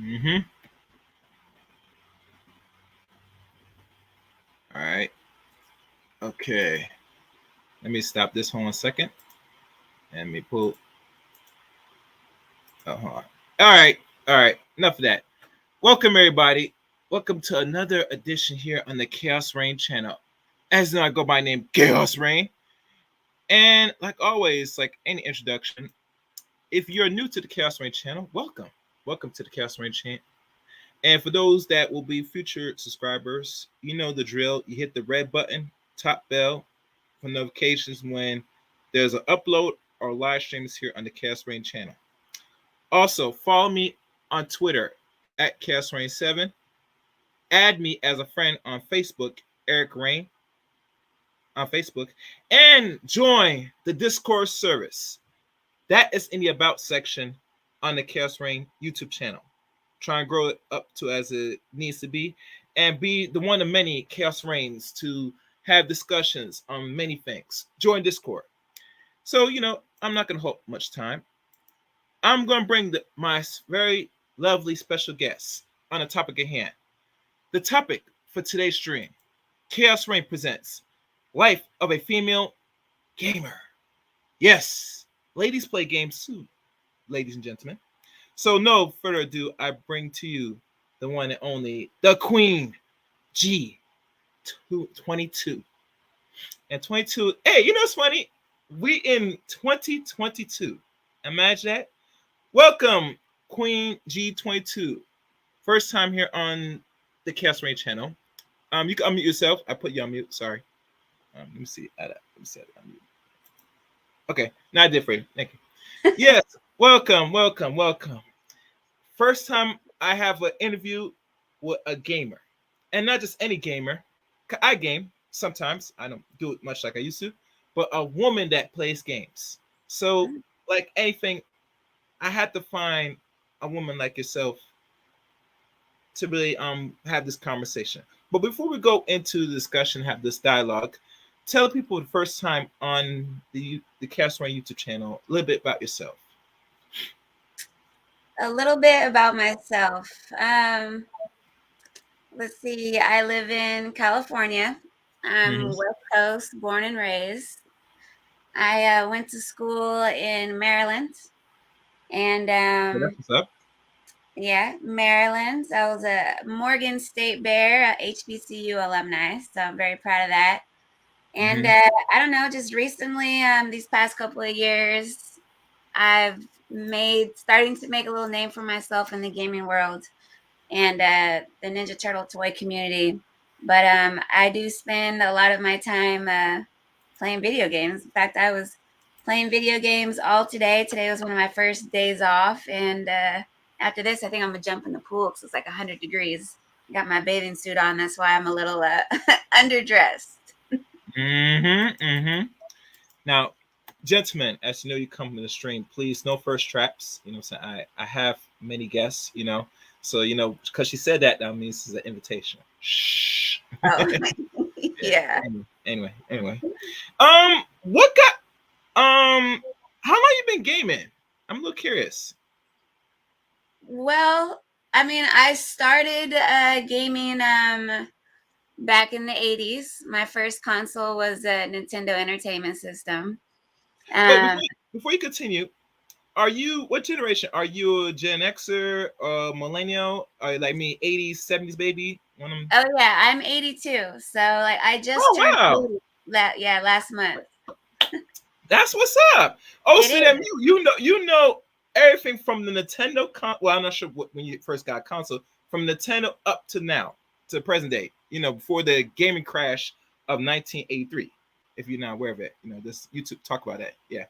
Mm-hmm. All right. Okay. Let me stop this for 1 second. And me pull. Oh, hold on. All right. All right. Enough of that. Welcome, everybody. Welcome to another edition here on the Chaos Rain channel. As you know, I go by name Chaos Rain. And like always, like any introduction, if you're new to the Chaos Rain channel, welcome. Welcome to the Chaos Rain channel. And for those that will be future subscribers, you know the drill. You hit the red button, top bell for notifications when there's an upload or live streams here on the Chaos Rain channel. Also, follow me on Twitter at Chaos Rain 7. Add me as a friend on Facebook, Eric Rain on Facebook, and join the Discord service. That is in the About section on the Chaos Rain YouTube channel. Try and grow it up to as it needs to be and be the one of many Chaos Reigns to have discussions on many things. Join Discord. So, I'm not going to hold much time. I'm going to bring my very lovely special guest on the topic at hand. The topic for today's stream, Chaos Reign presents Life of a Female Gamer. Yes, ladies play games too, ladies and gentlemen. So no further ado, I bring to you the one and only, the Queen G22. And 22, hey, you know what's funny? We in 2022. Imagine that. Welcome, Queen G22. First time here on the Chaos Rain channel. You can unmute yourself. I put you on mute. Sorry. Let me see. Let me set it on mute. Okay, now I did for you. Thank you. Yes, welcome. First time I have an interview with a gamer, and not just any gamer. I game sometimes. I don't do it much like I used to, but a woman that plays games. So, like anything, I had to find a woman like yourself to really have this conversation. But before we go into the discussion, have this dialogue, tell people the first time on the Chaos Rain YouTube channel a little bit about yourself. A little bit about myself. Let's see. I live in California. I'm West Coast, born and raised. I went to school in Maryland, and What's up? Yeah, Maryland. I was a Morgan State Bear, HBCU alumni, so I'm very proud of that. And I don't know, just recently, these past couple of years, I've starting to make a little name for myself in the gaming world and the Ninja Turtle toy community. But I do spend a lot of my time playing video games. In fact, I was playing video games all today. Today was one of my first days off, and after this, I think I'm gonna jump in the pool because it's like 100 degrees. I got my bathing suit on. That's why I'm a little underdressed. Now, gentlemen, as you know, you come to the stream. Please, no first traps. You know, what I'm saying I have many guests. So because she said that means it's an invitation. Shh. Oh, yeah. Anyway. What got how long you been gaming? I'm a little curious. Well, I mean, I started gaming back in the 80s. My first console was a Nintendo Entertainment System. Wait, before you continue, what generation? Are you a Gen Xer, millennial? Are you like me, 80s, 70s baby? Oh yeah, I'm 82. So like I just turned 80 last month. That's what's up. Oh, so then you know everything from the Nintendo well, I'm not sure when you first got a console, from Nintendo up to now, to present day, before the gaming crash of 1983. If you're not aware of it, this YouTube talk about that. Yeah.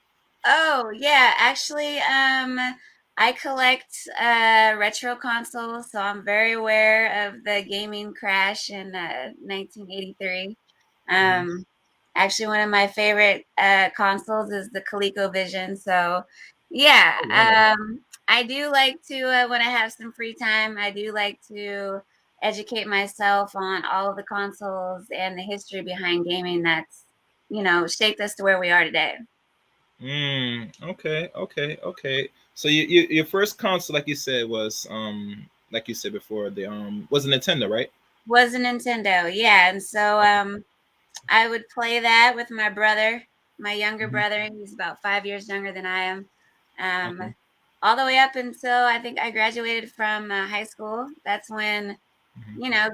Oh yeah, actually, I collect retro consoles, so I'm very aware of the gaming crash in 1983. Actually, one of my favorite consoles is the ColecoVision. So, yeah, I do like to when I have some free time, I do like to educate myself on all of the consoles and the history behind gaming that's shaped us to where we are today. Okay. So your first console, like you said, was like you said before, was a Nintendo, right? Was a Nintendo, yeah. And so I would play that with my brother, my younger brother. He's about 5 years younger than I am. All the way up until I think I graduated from high school. That's when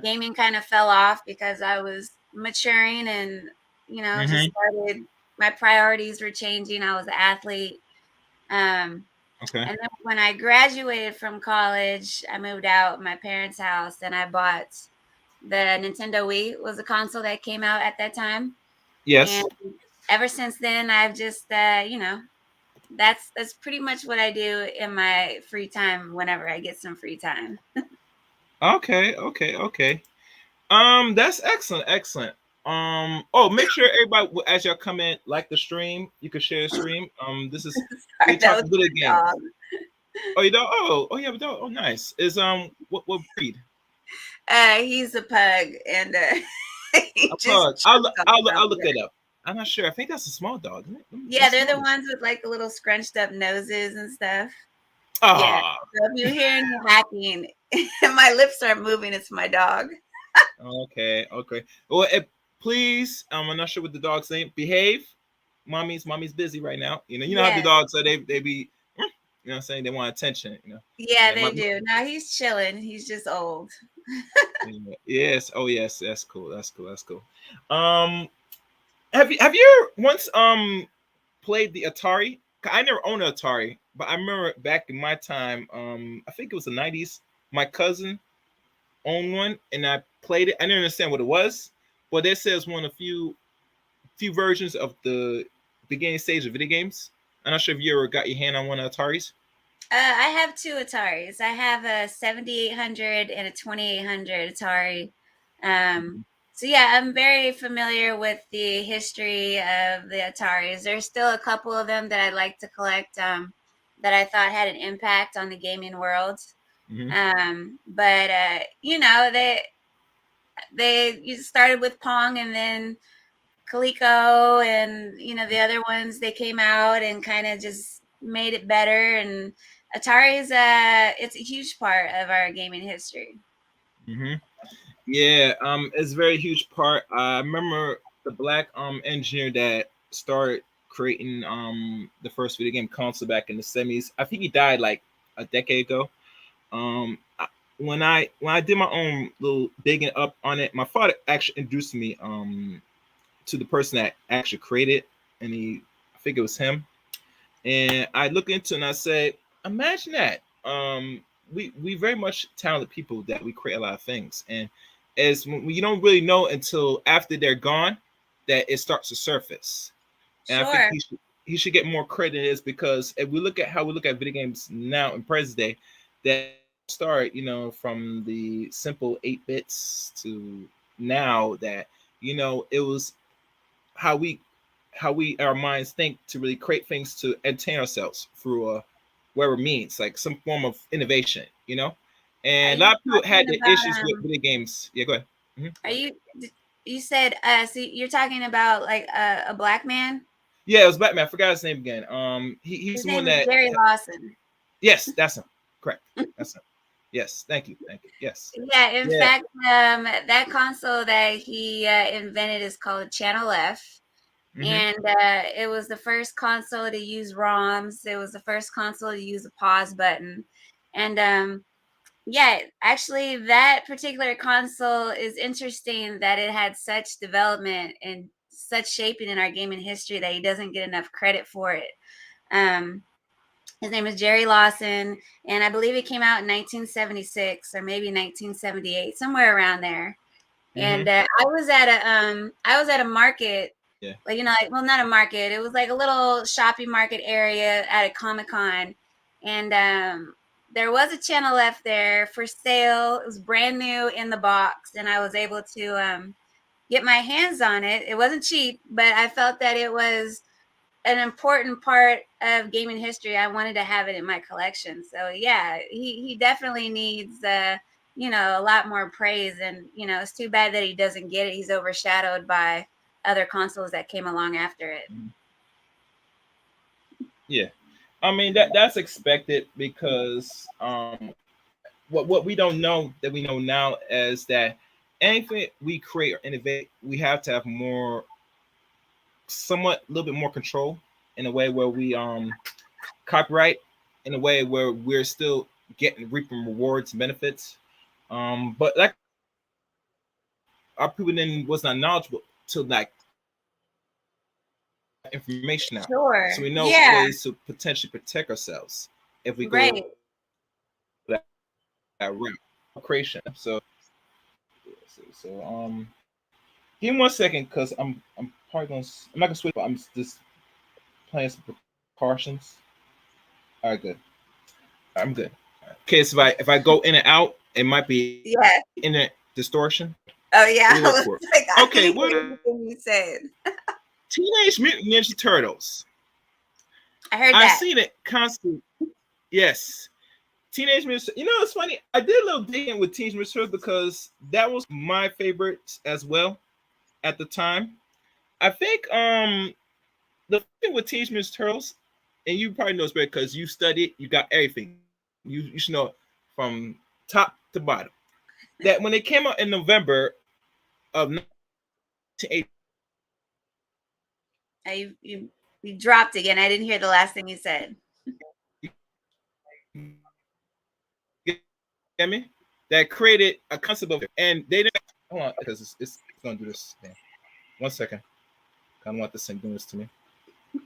gaming kind of fell off because I was maturing and just started. My priorities were changing. I was an athlete. Okay. And then when I graduated from college, I moved out my parents' house and I bought the Nintendo Wii. Was a console that came out at that time. And Yes. ever since then, I've just, that's pretty much what I do in my free time whenever I get some free time. Okay. Okay. Okay. That's excellent. Excellent. Oh, make sure everybody, as y'all come in, like the stream. You can share the stream. This is Sorry, we that was talking video my games. dog. Oh, you don't. Oh, you have a dog. Oh, nice. Is what breed? He's a pug, and he A just pug. I'll choked on I'll look something. that up. I'm not sure. I think that's a small dog. Isn't it? Yeah, What's they're the small? ones with like the little scrunched up noses and stuff. Yeah. Ah. So if you hear any hacking, my lips are moving. It's my dog. Okay. Okay. Well, please. I'm not sure what the dog's name. Behave. Mommy's busy right now. You know how the Yes. dogs are. They be. You know what I'm saying? They want attention. Yeah, Yeah. they do. Now he's chilling. He's just old. Yes. Oh, yes. That's cool. That's cool. That's cool. Um, have you once played the Atari? I never owned an Atari, but I remember back in my time. I think it was the '90s. My cousin owned one, and I played it. I didn't understand what it was, but they said it's one of the few versions of the beginning stage of video games. I'm not sure if you ever got your hand on one of Ataris. I have two Ataris. I have a 7800 and a 2800 Atari. So yeah, I'm very familiar with the history of the Ataris. There's still a couple of them that I'd like to collect, that I thought had an impact on the gaming world. Mm-hmm. But they you started with Pong, and then Coleco, and the other ones, they came out and kind of just made it better. And Atari is it's a huge part of our gaming history. Mm-hmm. Yeah, it's a very huge part. I remember the black engineer that started creating the first video game console back in the '70s. I think he died like a decade ago. When I did my own little digging up on it, my father actually introduced me to the person that actually created, and I think it was him. And I look into it and I say, imagine that. We very much talented people that we create a lot of things, and as when you don't really know until after they're gone that it starts to surface. And I think Sure. he should get more credit is because if we look at how we look at video games now in present day, that start from the simple 8 bits to now that it was how we our minds think to really create things to entertain ourselves through whatever means, like some form of innovation, Are and a you lot of people had talking the about issues with video games. Yeah, go ahead. are you said so you're talking about like a black man? Yeah, it was Batman. I forgot his name again. He's His the one name is that. Jerry Lawson. Yes, that's him. Correct. That's him. Yes, thank you. Yes. Yeah, in Yeah. fact, that console that he invented is called Channel F. Mm-hmm. And it was the first console to use ROMs. It was the first console to use a pause button. And yeah, actually, that particular console is interesting that it had such development and such shaping in our gaming history that he doesn't get enough credit for it. Um, his name is Jerry Lawson, and I believe it came out in 1976 or maybe 1978, somewhere around there. Mm-hmm. And I was at a market, Yeah. like well, not a market. It was like a little shopping market area at a Comic-Con, and there was a Channel F there for sale. It was brand new in the box, and I was able to get my hands on it. It wasn't cheap, but I felt that it was an important part of gaming history. I wanted to have it in my collection. So yeah, he definitely needs a lot more praise, and it's too bad that he doesn't get it. He's overshadowed by other consoles that came along after it. Yeah. I mean that's expected because what we don't know that we know now is that anything we create or innovate, we have to have more, somewhat a little bit more control in a way where we copyright in a way where we're still getting reaping rewards and benefits. But like our people then was not knowledgeable to like information out. Sure. So we know Yeah. ways to potentially protect ourselves. if we go Right. that route creation. Give me 1 second because I'm probably gonna I'm not gonna switch, but I'm just playing some precautions. All right, good. I'm good. Okay, so if I go in and out, it might be Yeah. internet distortion. Oh yeah. We'll I look was for it. like, I Okay, didn't what hear are anything you said. Teenage Mutant Ninja Turtles? I heard I've that. seen it constantly. Yes, Teenage Mutant. You know, it's funny. I did a little digging with Teenage Mutant Turtles because that was my favorite as well at the time. I think the thing with Teenage Mutant Turtles, and you probably know this better because you studied, you got everything. You should know from top to bottom. That when it came out in November of 1980, You dropped again. I didn't hear the last thing you said. get me? That created a concept of it, and they didn't. Hold on, because it's gonna do this thing. 1 second. I don't want this thing doing this to me.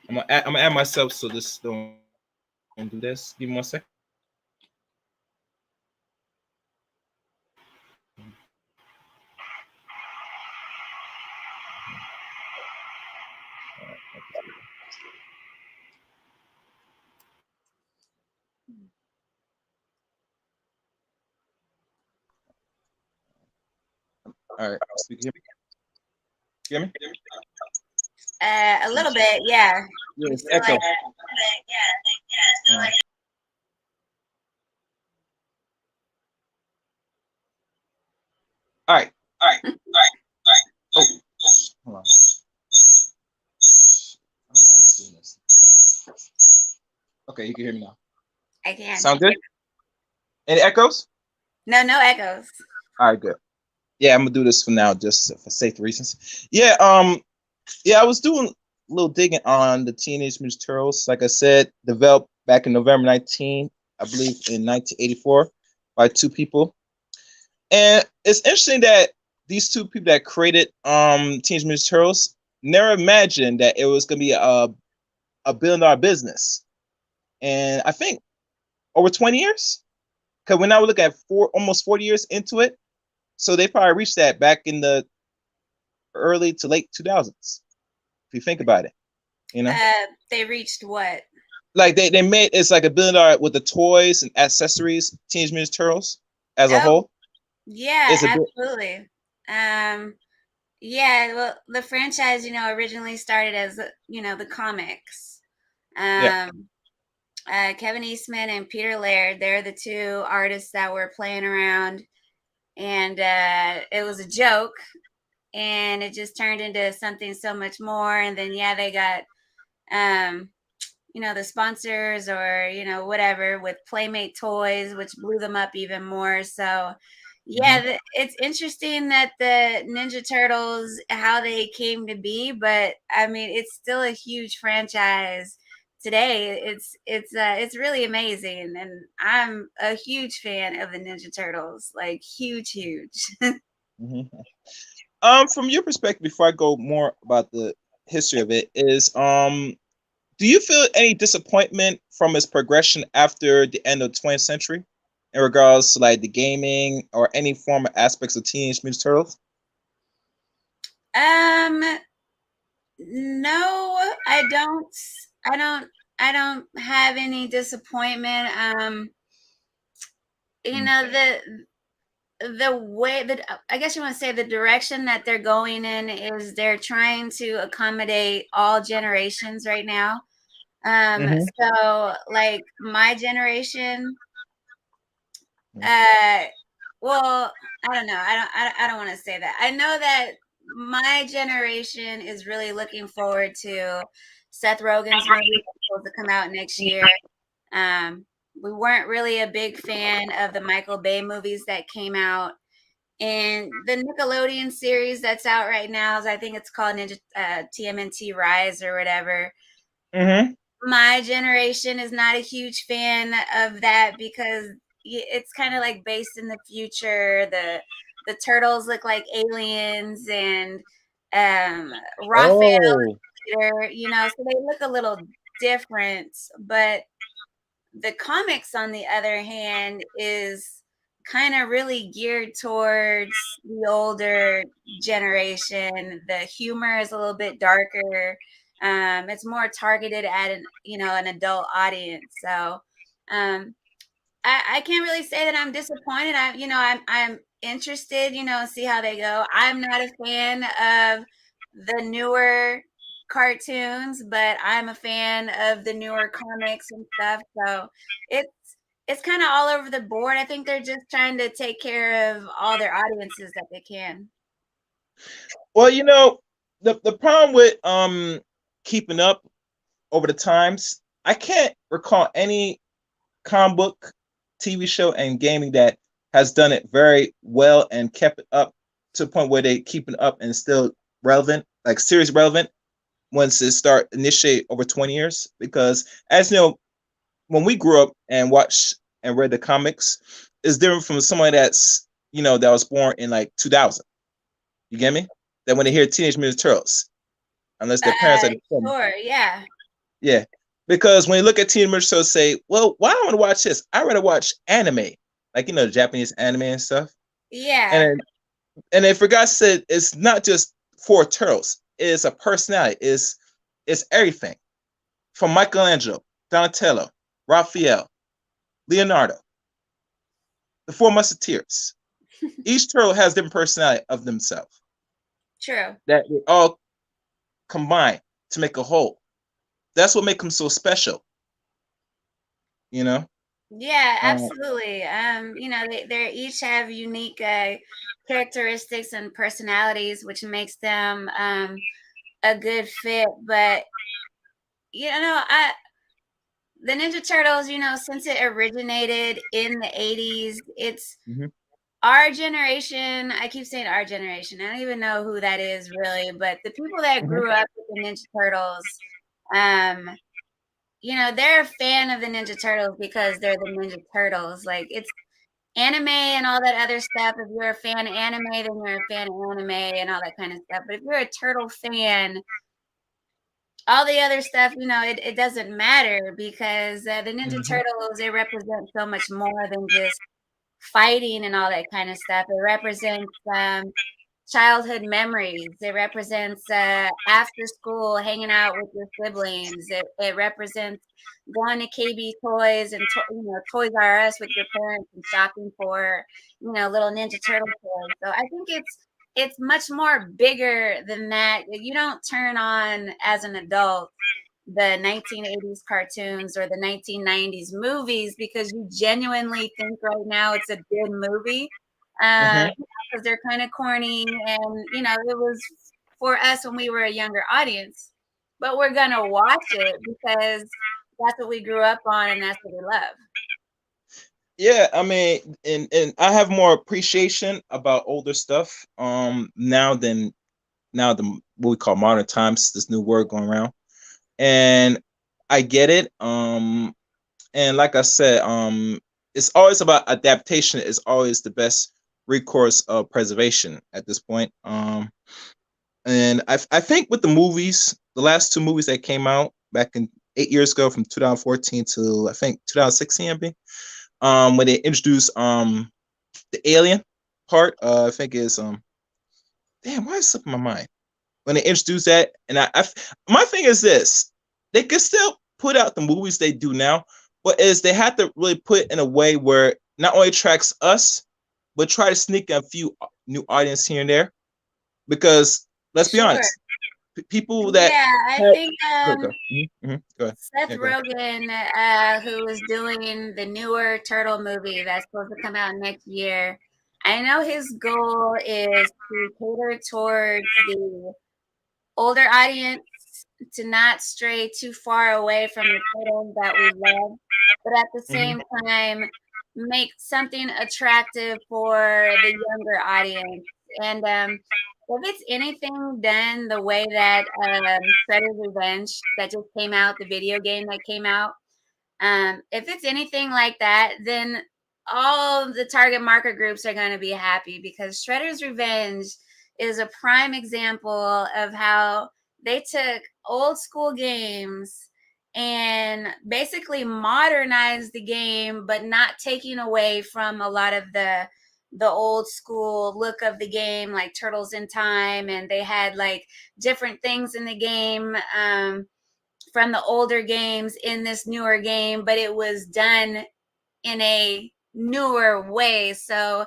I'm gonna add myself so this don't do this. Give me 1 second. All right, you can hear me? A little bit, yeah. Yeah, It's it's still echo. like All right. Oh, hold on. I don't know why it's doing this. Okay, you can hear me now. I can. Sound good? Any echoes? No echoes. All right, good. Yeah, I'm gonna do this for now, just for safety reasons. Yeah, I was doing a little digging on the Teenage Mutant Turtles. Like I said, developed back in November 19, I believe, in 1984, by two people. And it's interesting that these two people that created Teenage Mutant Turtles never imagined that it was gonna be a billion-dollar business. And I think over 20 years, because when I would look at almost 40 years into it, so they probably reached that back in the early to late 2000s. If you think about it, you know, They reached what? like they made it's like $1 billion with the toys and accessories. Teenage Mutant Turtles as a Oh, whole, yeah, it's a bit. absolutely. Um, yeah, well, the franchise, originally started as, the comics. Yeah. Um, Kevin Eastman and Peter Laird, they're the two artists that were playing around, and it was a joke, and it just turned into something so much more. And then, yeah, they got, um, the sponsors or, whatever with Playmate Toys, which blew them up even more. So, yeah, Mm-hmm. it's interesting that the Ninja Turtles, how they came to be, but I mean, it's still a huge franchise today. It's really amazing, and I'm a huge fan of the Ninja Turtles, like huge. Mm-hmm. From your perspective, before I go more about the history of it, is do you feel any disappointment from its progression after the end of the 20th century in regards to like the gaming or any form of aspects of Teenage Mutant Turtles? Um, no, I don't. I don't. I don't have any disappointment. You Mm. know the way that, I guess you want to say, the direction that they're going in is they're trying to accommodate all generations right now. Mm-hmm. So like my generation, Mm-hmm. uh, well, I don't know. I don't want to say that. I know that my generation is really looking forward to Seth Rogen's movie that's supposed to come out next year. Um, we weren't really a big fan of the Michael Bay movies that came out. And the Nickelodeon series that's out right now is, I think it's called Ninja TMNT Rise or whatever. Mm-hmm. My generation is not a huge fan of that because it's kind of like based in the future. The turtles look like aliens, and Raphael, Oh. so they look a little different. But The comics, on the other hand, is kind of really geared towards the older generation. The humor is a little bit darker. It's more targeted at an adult audience. So um, I can't really say that I'm disappointed. I'm interested, see how they go. I'm not a fan of the newer cartoons, but I'm a fan of the newer comics and stuff. So it's it's kind of all over the board. I think they're just trying to take care of all their audiences that they can. Well, the problem with keeping up over the times, I can't recall any comic book, TV show, and gaming that has done it very well and kept it up to the point where they keep it up and still relevant, like series relevant, once it start initiate over 20 years. Because as you know, when we grew up and watched and read the comics, is different from someone that was born in like 2000. You get me? That when they hear Teenage Mutant Turtles, unless their parents are the same. Sure, yeah. Yeah. Because when you look at Teenage Mutant Turtles, say, well, why do I want to watch this? I rather watch anime, like the Japanese anime and stuff. Yeah. And if for God's sake, it's not just for turtles. It's a personality. It's everything from Michelangelo, Donatello, Raphael, Leonardo, the Four Musketeers. Each turtle has different personality of themselves True. that they all combine to make a whole. That's what makes them so special. You know. Yeah, absolutely. They each have unique characteristics and personalities, which makes them a good fit. But I the Ninja Turtles, since it originated in the 80s, it's Mhm. our generation. I keep saying our generation. I don't even know who that is really, but the people that Mhm. grew up with the Ninja Turtles, um, they're a fan of the Ninja Turtles because they're the Ninja Turtles. Like, it's anime and all that other stuff. If you're a fan of anime, then you're a fan of anime and all that kind of stuff. But if you're a turtle fan, all the other stuff, it doesn't matter because the Ninja Mhm. Turtles, they represent so much more than just fighting and all that kind of stuff. It represents childhood memories. It represents after school hanging out with your siblings. It represents going to KB Toys and Toys R Us with your parents and shopping for little Ninja Turtle toys. So I think it's much more bigger than that. You don't turn on as an adult the 1980s cartoons or the 1990s movies because you genuinely think right now it's a good movie. Mhm. Because they're kind of corny and it was for us when we were a younger audience, but we're gonna watch it because that's what we grew up on and that's what we love. Yeah, I mean, and I have more appreciation about older stuff now than what we call modern times. This new word going around, and I get it. And like I said, it's always about adaptation. Is always the best recourse of preservation at this point. And I think with the movies, the last two movies that came out back in 8 years ago, from 2014 to I think 2016, when they introduced the alien part, I think is damn, why is it slipping my mind? When they introduced that, and my thing is this: they could still put out the movies they do now, but is they have to really put it in a way where not only attracts us, but try to sneak a few new audience here and there. Because let's be Sure. honest, people that Yeah, I had think go. Go ahead. Seth Yeah, go ahead. Rogen, who is doing the newer Turtle movie that's supposed to come out next year, I know his goal is to cater towards the older audience, to not stray too far away from the turtles that we love, but at the Mhm. same time, make something attractive for the younger audience. And if it's anything done the way that Shredder's Revenge that just came out, the video game that came out, if it's anything like that, then all the target market groups are going to be happy because Shredder's Revenge is a prime example of how they took old school games and basically modernized the game, but not taking away from a lot of the old school look of the game, like Turtles in Time, and they had like different things in the game from the older games in this newer game, but it was done in a newer way. So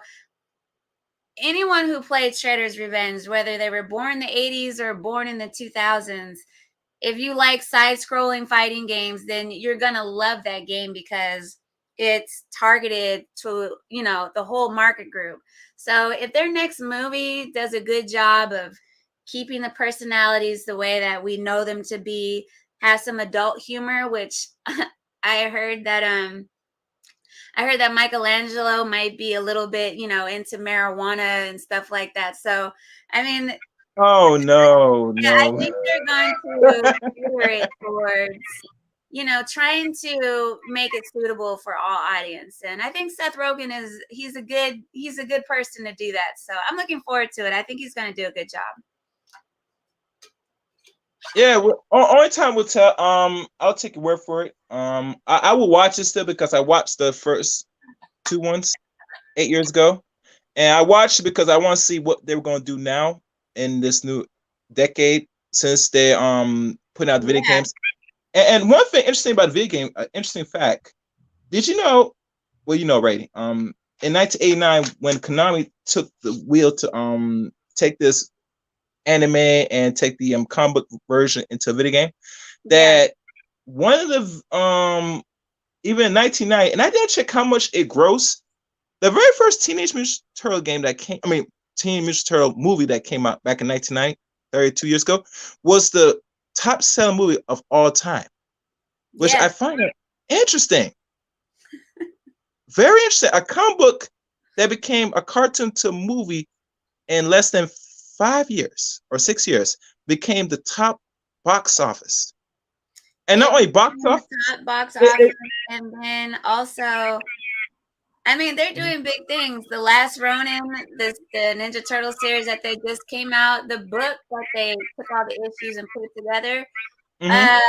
anyone who played Shredder's Revenge, whether they were born in the 80s or born in the 2000s, if you like side-scrolling fighting games, then you're gonna love that game because it's targeted to, you know, the whole market group. So if their next movie does a good job of keeping the personalities the way that we know them to be, has some adult humor, which I heard that Michelangelo might be a little bit, you know, into marijuana and stuff like that. So, I mean, Oh no, yeah, I no. think they're going to cater it towards, you know, trying to make it suitable for all audience. And I think Seth Rogen he's a good person to do that. So I'm looking forward to it. I think he's going to do a good job. Yeah, well, only time will tell. I'll take your word for it. I will watch it still because I watched the first two ones 8 years ago, and I watched it because I want to see what they were going to do now in this new decade since they putting out video Yeah. games. And one thing interesting about the video game, interesting fact. Did you know? Well, you know, already. In 1989, when Konami took the wheel to take this anime and take the comic book version into a video game, Yeah. that one of the even in 1990, and I didn't check how much it grossed. The very first Teenage Mutant Turtle game that came, I mean, Teenage Mutant Turtle movie that came out back in 1990, 32 years ago, was the top selling movie of all time, which I Yes. find it interesting. Very interesting. A comic book that became a cartoon to movie in less than 5 years or 6 years became the top box office. And not only box office, top box office, and then also, I mean, they're doing big things. The Last Ronin, the Ninja Turtle series that they just came out, the book that they took all the issues and put it together, mm-hmm.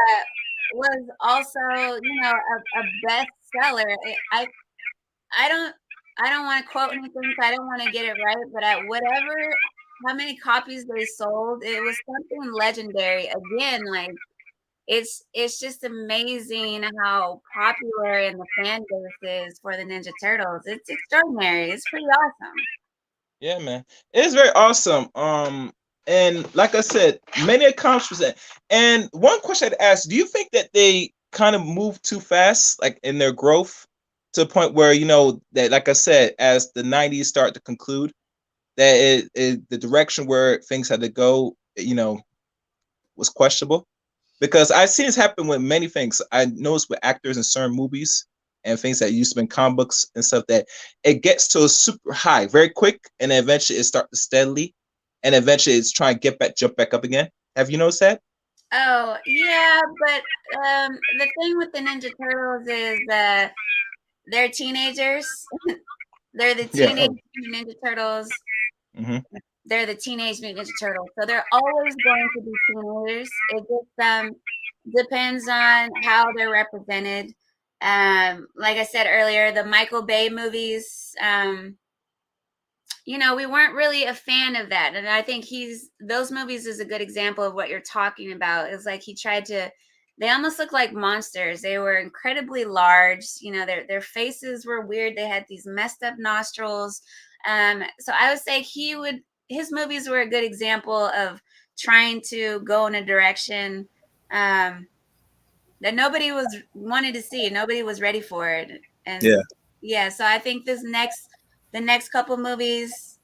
was also, you know, a bestseller. I don't want to quote anything, so I don't want to get it right, but at whatever, how many copies they sold, it was something legendary. Again, like it's just amazing how popular and the fan base is for the Ninja Turtles. It's extraordinary. It's pretty awesome. Yeah, man, it is very awesome. And like I said, many accomplishments. And one question I'd ask: do you think that they kind of move too fast, like in their growth, to a point where that, like I said, as the '90s start to conclude, that the direction where things had to go, was questionable? Because I've seen this happen with many things. I noticed with actors in certain movies and things that used to be in comic books and stuff, that it gets to a super high very quick, and then eventually it starts steadily, and eventually it's trying to jump back up again. Have you noticed that? Oh yeah, but the thing with the Ninja Turtles is they're teenagers. They're the Yeah. teenage Ninja Turtles. Mm-hmm. They're the Teenage Mutant Ninja Turtles, so they're always going to be teenagers. It just depends on how they're represented. Like I said earlier, the Michael Bay movies, we weren't really a fan of that, and I think those movies is a good example of what you're talking about. It's like he tried to. They almost looked like monsters. They were incredibly large. Their faces were weird. They had these messed up nostrils. So I would say his movies were a good example of trying to go in a direction that nobody was wanted to see. Nobody was ready for it. And yeah, so I think the next couple movies,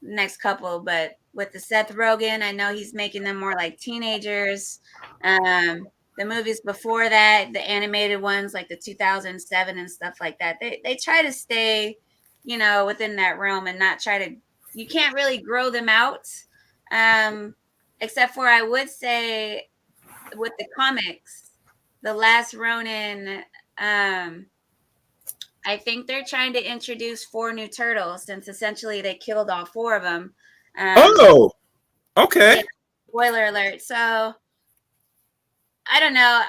but with the Seth Rogen, I know he's making them more like teenagers. The movies before that, the animated ones like the 2007 and stuff like that, they try to stay, within that realm and not try to. You can't really grow them out, except for I would say with the comics, the Last Ronin. I think they're trying to introduce 4 new turtles since essentially they killed all 4 of them. Oh, okay. Yeah, spoiler alert. So I don't know.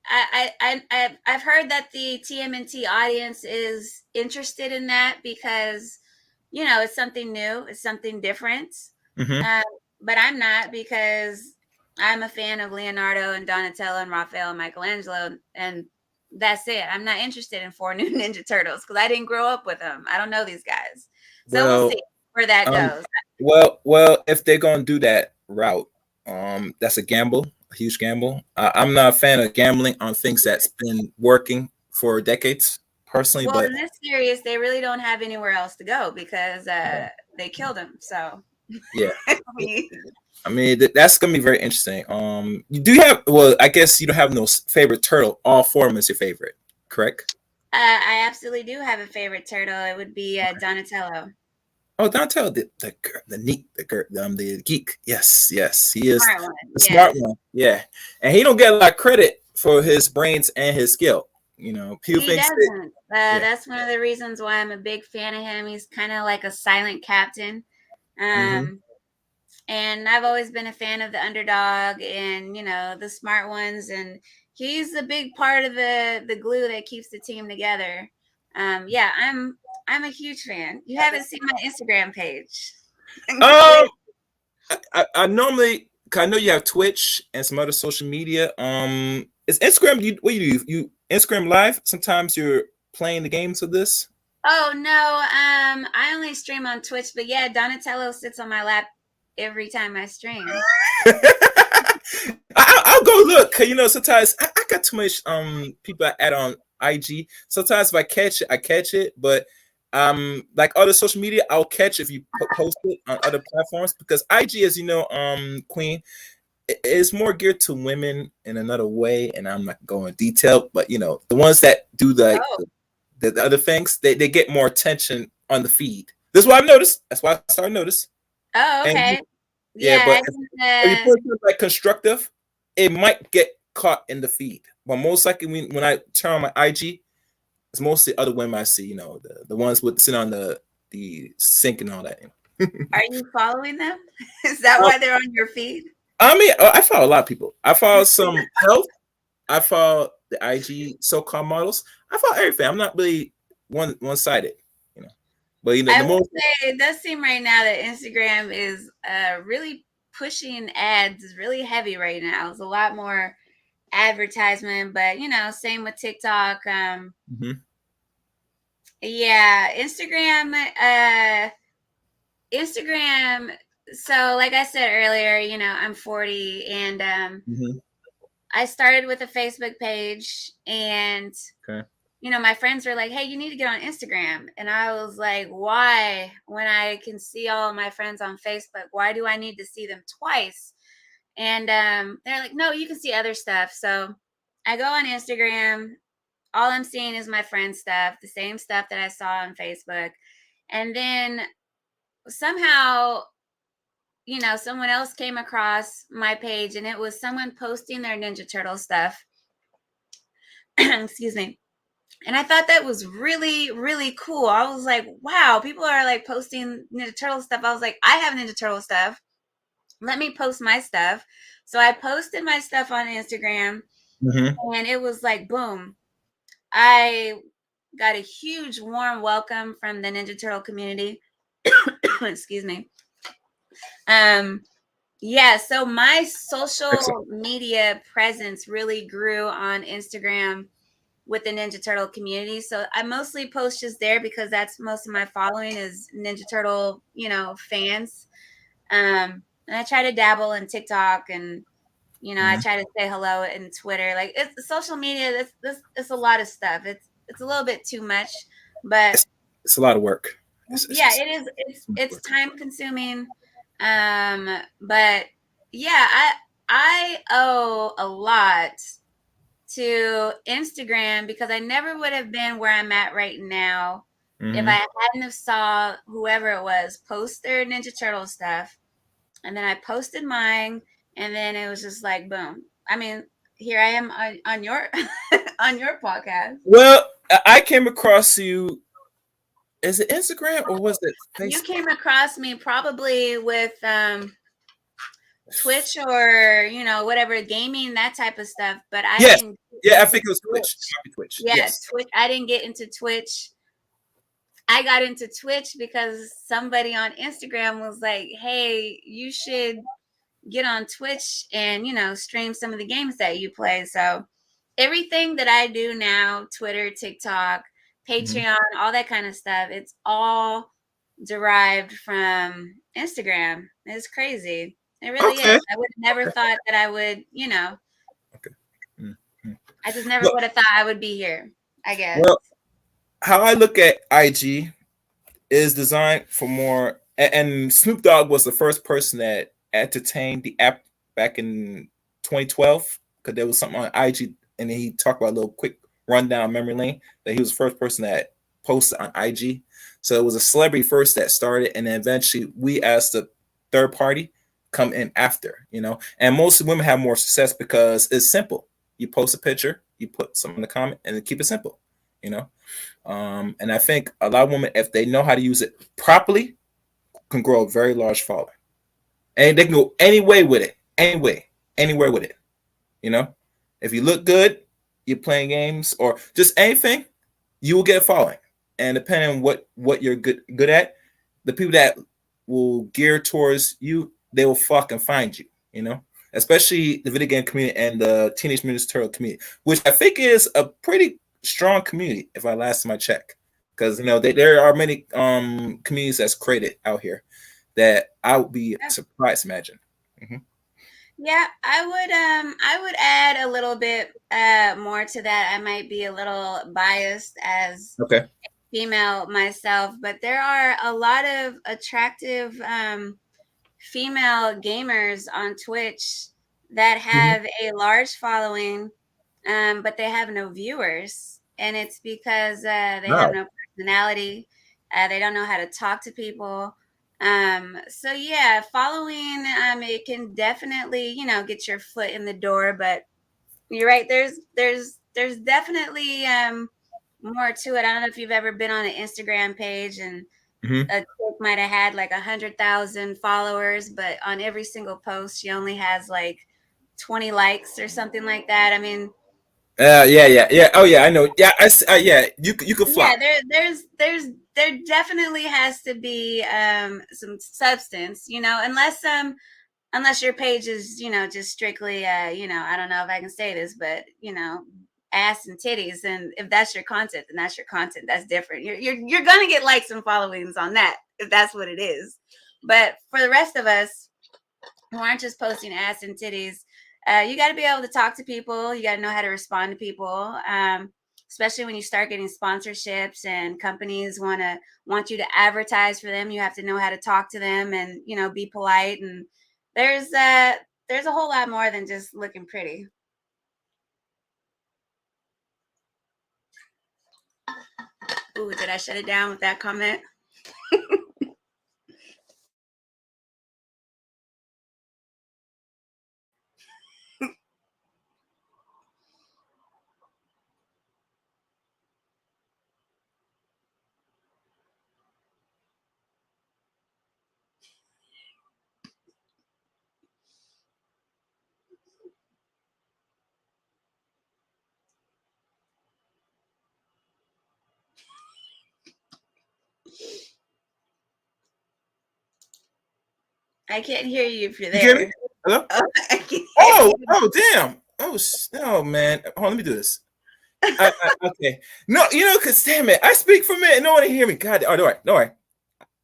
I've heard that the TMNT audience is interested in that because, it's something new, it's something different. Mm-hmm. Um, but I'm not, because I'm a fan of Leonardo and Donatello and Raphael and Michelangelo, and that's it. I'm not interested in four new Ninja Turtles because I didn't grow up with them. I don't know these guys, so we'll Well, see where that um, goes. well, if they're gonna do that route, that's a gamble, a huge gamble. I'm not a fan of gambling on things that's been working for decades, personally. Well, But in this series, they really don't have anywhere else to go because they killed him. So yeah, we, I mean that's gonna be very interesting. You do have, well, I guess you don't have no favorite turtle. All four of them is your favorite, correct? I absolutely do have a favorite turtle. It would be Donatello. Oh, Donatello, the neat, the geek. Yes, yes, he is Smart one, the smart yes. one. Yeah, and he don't get a lot of credit for his brains and his skill. People He think that, doesn't. yeah. That's one of the reasons why I'm a big fan of him. He's kind of like a silent captain. Mm-hmm. Um, and I've always been a fan of the underdog and, the smart ones. And he's a big part of the glue that keeps the team together. Yeah, I'm a huge fan. You haven't seen my Instagram page. Um, I normally, 'cause I know you have Twitch and some other social media. Is Instagram? What you do? You Instagram live? Sometimes you're playing the games of this. Oh no, I only stream on Twitch, but yeah, Donatello sits on my lap every time I stream. I'll go look. 'Cause, sometimes I got too much people I add on IG. Sometimes if I catch it, I catch it. But like other social media, I'll catch if you post it on other platforms, because IG, as you know, Queen, is more geared to women in another way, and I'm not going detail. But the ones that do Oh, the other things, they get more attention on the feed. This is what I've noticed. That's why I started to notice. oh, And okay. yeah, Yeah, but I can, if you put it like constructive, it might get caught in the feed. But most likely, when I turn on my IG, it's mostly other women I see. The ones with sitting on the sink and all that. are you following them? Is that Um, why they're on your feed? I mean, I follow a lot of people. I follow some health. I follow the IG so-called models. I follow everything. I'm not really one-sided, you know. But I the will most. say it does seem right now that Instagram is really pushing ads is really heavy right now. It's a lot more advertisement, but same with TikTok. Mhm. Yeah, Instagram. So, like I said earlier, I'm 40, and Mhm. I started with a Facebook page, and Okay. my friends were like, "Hey, you need to get on Instagram," and I was like, "Why? When I can see all of my friends on Facebook, why do I need to see them twice?" And they're like, "No, you can see other stuff." So I go on Instagram. All I'm seeing is my friends' stuff, the same stuff that I saw on Facebook, and then somehow someone else came across my page, and it was someone posting their Ninja Turtle stuff. Excuse me. And I thought that was really, really cool. I was like, wow, people are like posting Ninja Turtle stuff. I was like, I have Ninja Turtle stuff. Let me post my stuff. So I posted my stuff on Instagram, Mhm. and it was like, boom. I got a huge warm welcome from the Ninja Turtle community. Excuse me. Um, Yeah, so my Excellent. social media presence really grew on Instagram with the Ninja Turtle community. So I mostly post just there because that's most of my following is Ninja Turtle, fans. And I try to dabble in TikTok, and I Mhm. try to say hello in Twitter. Like, it's social media. This it's a lot of stuff. It's a little bit too much, but It's a lot of work. yeah, It's it is. It's too much it's work. time consuming. But yeah, I owe a lot to Instagram because I never would have been where I'm at right now if I Mhm. hadn't have saw whoever it was post their Ninja Turtle stuff, and then I posted mine, and then it was just like boom. I mean, here I am on your on your podcast. Well, I came across you. Is it Instagram or was it You Facebook? came across me probably with Twitch or, you know, whatever, gaming, that type of stuff. But I Yes. didn't get Yeah, I into think it was Twitch. It Twitch. might be Twitch. Yeah, Yes. Twitch. I didn't get into Twitch. I got into Twitch because somebody on Instagram was like, "Hey, you should get on Twitch and, you know, stream some of the games that you play." So everything that I do now, Twitter, TikTok, Mhm. Patreon, all that kind of stuff, it's all derived from Instagram. It's crazy. It really Okay. is. I would have never Okay. thought that I would, you know, Okay. Mhm. I just never Well, would have thought I would be here, I guess. well, how I look at IG is designed for more, and Snoop Dogg was the first person that entertained the app back in 2012 because there was something on IG, and he talked about a little quick rundown memory lane that he was the first person that posted on IG. So it was a celebrity first that started, and then eventually we, as the third party, come in after. And most women have more success because it's simple. You post a picture, you put something in the comment, and keep it simple. You know, and I think a lot of women, if they know how to use it properly, can grow a very large following. And they can go any way with it, anywhere with it. You know, if you look good, you're playing games or just anything, you will get a following. And depending on what you're good at, the people that will gear towards you, they will fucking find you. Especially the video game community and the Teenage Mutant Ninja Turtle community, which I think is a pretty strong community. If I last time I check, because there are many communities that's created out here that I would be surprised to imagine. Mm-hmm. Yeah, I would add a little bit more to that. I might be a little biased as Okay. female myself, but there are a lot of attractive female gamers on Twitch that Mm-hmm. have a large following, but they have no viewers. And it's because they have Wow. no personality. They don't know how to talk to people. So yeah, following, it can definitely, you know, get your foot in the door, but you're right. There's definitely more to it. I don't know if you've ever been on an Instagram page and Mm-hmm. a chick might have had like 100,000 followers, but on every single post, she only has like 20 likes or something like that. I mean, Yeah. Oh yeah, I know. Yeah, yeah. You could yeah, flop. there definitely has to be some substance, you know, unless your page is, you know, just strictly you know, I don't know if I can say this, but you know, ass and titties, and if that's your content, then that's your content. That's different. You're gonna get likes and followings on that if that's what it is. But for the rest of us who aren't just posting ass and titties, you got to be able to talk to people. You got to know how to respond to people. Especially when you start getting sponsorships and companies want you to advertise for them, you have to know how to talk to them and, you know, be polite. And there's there's a whole lot more than just looking pretty. Ooh, did I shut it down with that comment? I can't hear you if you're You get me? there. Hello? Oh, I can hear Oh, you. oh, damn. Oh man. Hold on, let me do this. Okay. No, because damn it, I speak for a minute. No one can hear me. God. Oh, don't worry.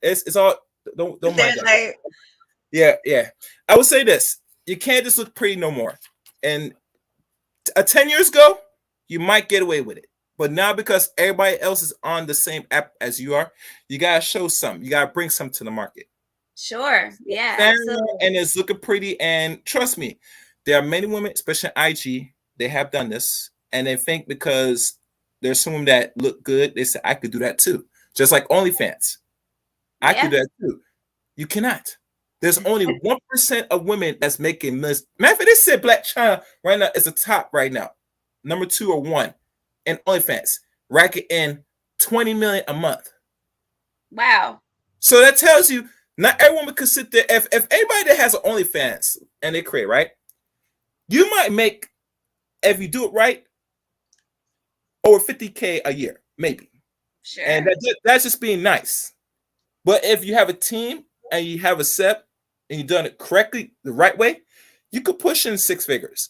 It's all. Don't mind There's that. like, Yeah. I would say this: you can't just look pretty no more. And 10 years ago, you might get away with it, but now because everybody else is on the same app as you are, you gotta show something. You gotta bring something to the market. sure, yeah, Stand absolutely. and it's looking pretty. And trust me, there are many women, especially on IG, they have done this, and they think because there's some women that look good, they say I could do that too. Just like OnlyFans, I could Yeah. do that too. You cannot. There's only 1% of women that's making this. Matter of fact, they said Black China right now is the top right now, number 2 or 1, and OnlyFans racking in 20 million a month. Wow. So that tells you not every woman could sit there. If anybody that has an OnlyFans, and they create, right? You might make, if you do it right, over 50K a year, maybe. Sure. And that's just being nice. But if you have a team and you have a set and you've done it correctly, the right way, you could push in 6 figures.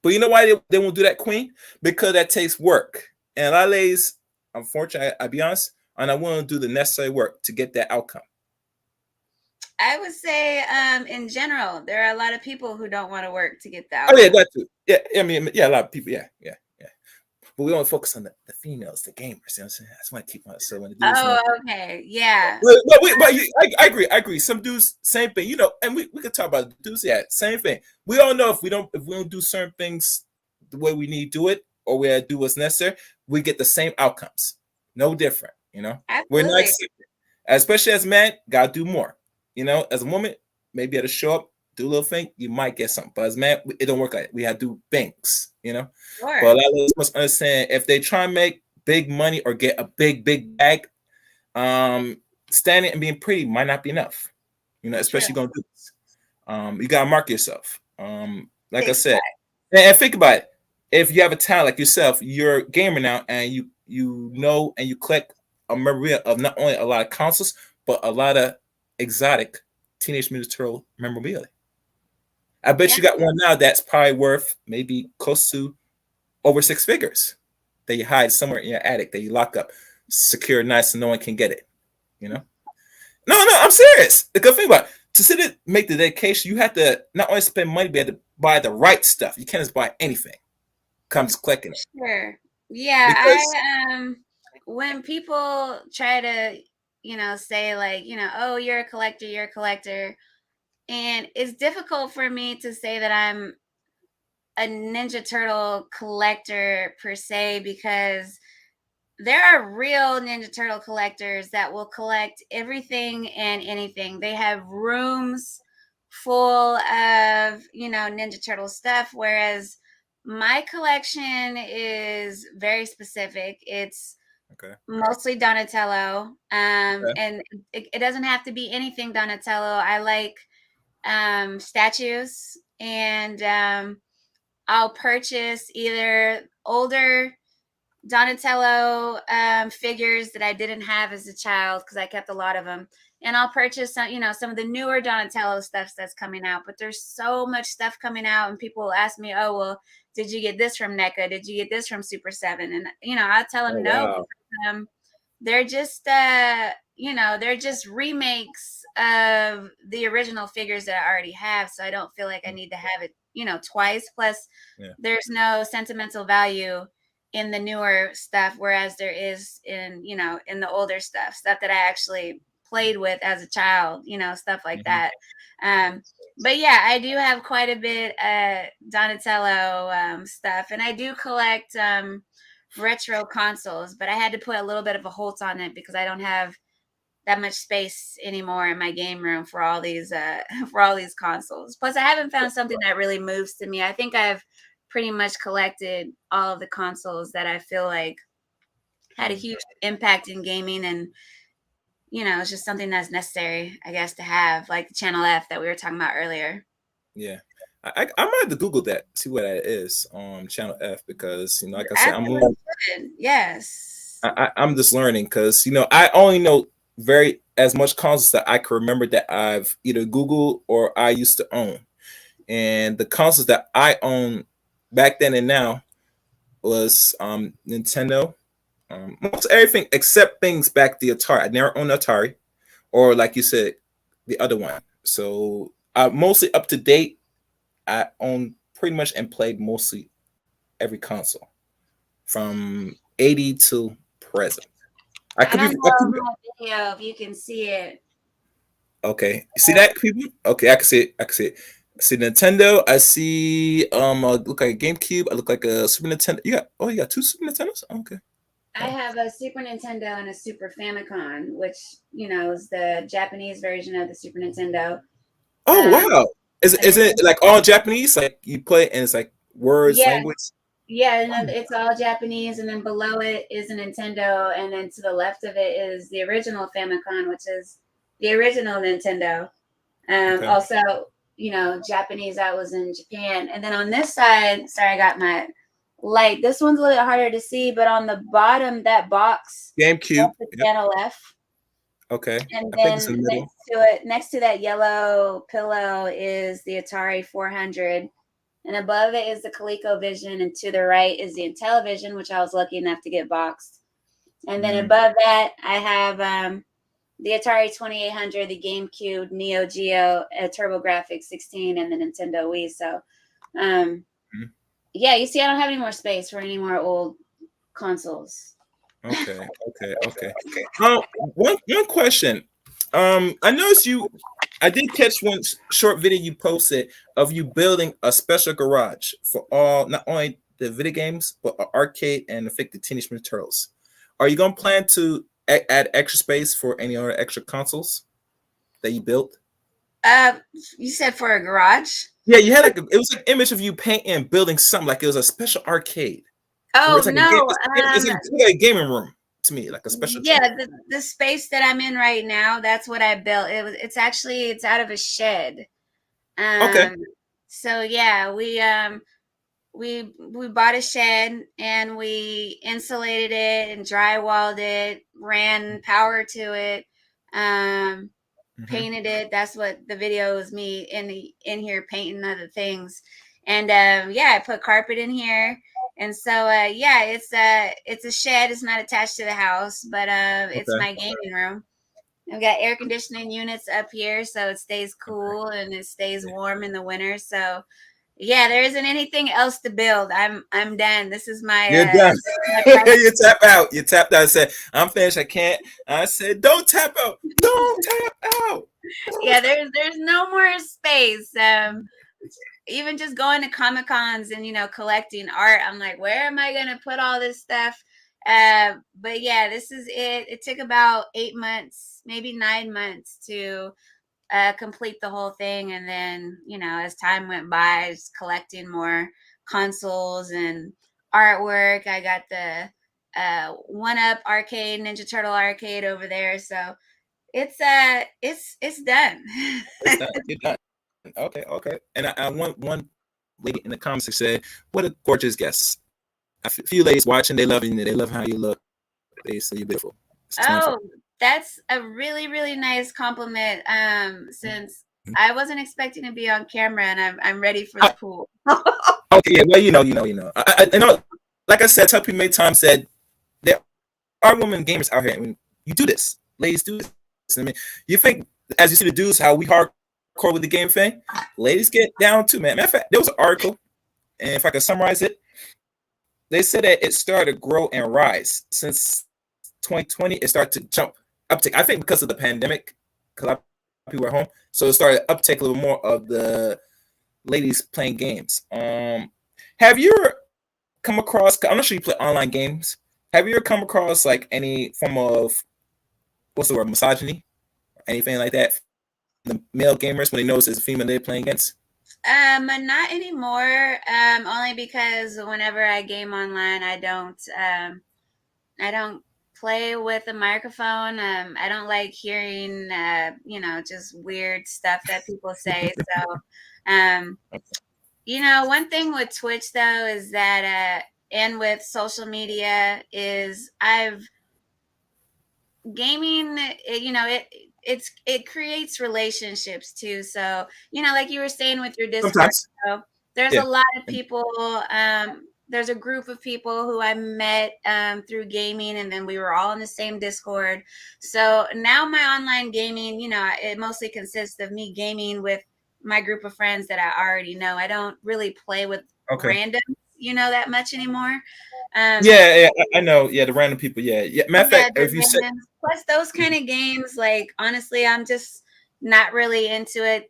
But you know why they won't do that, Queen? Because that takes work. And a lot of ladies, unfortunately, I'll be honest, are not willing to do the necessary work to get that outcome. I would say, in general, there are a lot of people who don't want to work to get the Oh, yeah, outcome. that too. Yeah, I mean, yeah, a lot of people, yeah. But we don't focus on the females, the gamers. You know what I'm saying? That's why I keep on. So when the dudes, Oh, okay. Yeah. I agree. Some dudes, same thing. You know, and we could talk about dudes. Yeah, same thing. We all know if we don't do certain things the way we need to do it, or we do what's necessary, we get the same outcomes. No different. You know, we're not Absolutely. especially as men, gotta do more. You know, as a woman, maybe you have to show up, do a little thing, you might get something. But as man, it don't work like that. We have to do things. You know. Sure. But a lot of us must understand if they try and make big money or get a big bag, standing and being pretty might not be enough. You know, especially going to do this. You gotta market yourself. Like I said, and think about it. If you have a talent like yourself, you're a gamer now, and you know and you collect a memorabilia of not only a lot of consoles, but a lot of exotic Teenage Mutant Turtle memorabilia. I bet you got one now that's probably worth maybe close to over 6 figures that you hide somewhere in your attic that you lock up, secure nice so no one can get it. You know? No, I'm serious. The good thing about it, to sit and make the dedication, you have to not only spend money, but you have to buy the right stuff. You can't just buy anything. Comes clicking it. Sure. Yeah, because when people try to, say like, oh, you're a collector, and it's difficult for me to say that I'm a Ninja Turtle collector per se, because there are real Ninja Turtle collectors that will collect everything and anything. They have rooms full of, Ninja Turtle stuff, whereas my collection is very specific. It's mostly Donatello. And it doesn't have to be anything Donatello. I like statues, and I'll purchase either older Donatello figures that I didn't have as a child because I kept a lot of them, and I'll purchase some of the newer Donatello stuff that's coming out. But there's so much stuff coming out, and people will ask me, "Oh, well, did you get this from NECA? Did you get this from Super 7?" And I'll tell them no. Wow. Because, they're just remakes of the original figures that I already have, so I don't feel like I need to have it twice. Plus, there's no sentimental value in the newer stuff, whereas there is in the older stuff that I actually played with as a child, stuff like that. But yeah, I do have quite a bit Donatello stuff, and I do collect retro consoles, but I had to put a little bit of a halt on it because I don't have that much space anymore in my game room for all these consoles. Plus, I haven't found something that really moves to me. I think I've pretty much collected all of the consoles that I feel like had a huge impact in gaming, and it's just something that's necessary, I guess, to have, like the Channel F that we were talking about earlier. Yeah. I might have to Google that, see what that is on Channel F, because like I said, I'm just learning because I only know very as much consoles that I can remember that I've either Googled or I used to own, and the consoles that I own back then and now was Nintendo, most everything except things back the Atari. I never owned Atari, or like you said, the other one. So mostly up to date. I own pretty much and played mostly every console from 80 to present. I don't know my video if you can see it. Okay, you see that, people? Okay, I can see it. I see Nintendo. I see I look like a GameCube. I look like a Super Nintendo. You got 2 Super Nintendos? Okay. I have a Super Nintendo and a Super Famicom, which is the Japanese version of the Super Nintendo. Oh wow! Is it like all Japanese? Like you play and it's like words, language? Yeah, and then it's all Japanese, and then below it is a Nintendo, and then to the left of it is the original Famicom, which is the original Nintendo. Also, Japanese, I was in Japan. And then on this side, sorry, I got my light. This one's a little harder to see, but on the bottom, that box, GameCube. that's the channel F. Okay. And I think it's in then the middle. next to that yellow pillow is the Atari 400. And above it is the ColecoVision. And to the right is the Intellivision, which I was lucky enough to get boxed. And then above that, I have the Atari 2800, the GameCube, Neo Geo, TurboGrafx 16, and the Nintendo Wii. So, yeah, you see, I don't have any more space for any more old consoles. Okay. One question. I noticed I did catch one short video you posted of you building a special garage for not only the video games, but an arcade and the Teenage Mutant Turtles. Are you going to plan to add extra space for any other extra consoles that you built? You said for a garage? Yeah, you had it was an image of you painting and building something like it was a special arcade. Oh, no. It's like a gaming room to me, like a special. Yeah, the space that I'm in right now, that's what I built. It's out of a shed. Okay. So yeah, we bought a shed and we insulated it and drywalled it, ran power to it, painted it. That's what the video is, me in here painting other things. And I put carpet in here. And so it's a shed. It's not attached to the house, but it's my gaming room. I've got air conditioning units up here, so it stays cool and it stays warm in the winter. So yeah, there isn't anything else to build. I'm done. This is my. You're done. You tap out. You tapped out. I said, I'm finished. I can't. I said, don't tap out. Don't tap out. Yeah, there's no more space. Even just going to Comic Cons and collecting art, I'm like, where am I gonna put all this stuff? But yeah, this is it. It took about 8 months, maybe 9 months to complete the whole thing. And then, as time went by, I was collecting more consoles and artwork. I got the 1UP arcade, Ninja Turtle arcade over there. So it's done. It's done. You're done. Okay. And I want one lady in the comments said, what a gorgeous guest. A few ladies watching, they love you. They love how you look. They say you're beautiful. That's a really, really nice compliment. Since I wasn't expecting to be on camera, and I'm ready for the pool. Okay, yeah, well, you know. I know, like I said, tell people many times that there are women gamers out here. I mean, you do this, ladies do this. I mean, you think as you see the dudes how we hardcore with the game thing, ladies get down too, man. Matter of fact, there was an article, and if I could summarize it, they said that it started to grow and rise since 2020. It started to jump uptick. I think because of the pandemic, because a lot of people were home, so it started to uptake a little more of the ladies playing games. Have you ever come across? I'm not sure you play online games. Have you ever come across like any form of misogyny, anything like that? The male gamers when they notice it's a female they're playing against. Not anymore. Only because whenever I game online, I don't play with a microphone. I don't like hearing, just weird stuff that people say. So, one thing with Twitch though is that, and with social media is gaming. It creates relationships too. So, like you were saying with your Discord, so there's a lot of people. There's a group of people who I met through gaming, and then we were all in the same Discord. So now my online gaming, it mostly consists of me gaming with my group of friends that I already know. I don't really play with randoms, that much anymore. I know. Yeah, the random people. Yeah. Matter of fact, if you say plus those kind of games, like honestly, I'm just not really into it.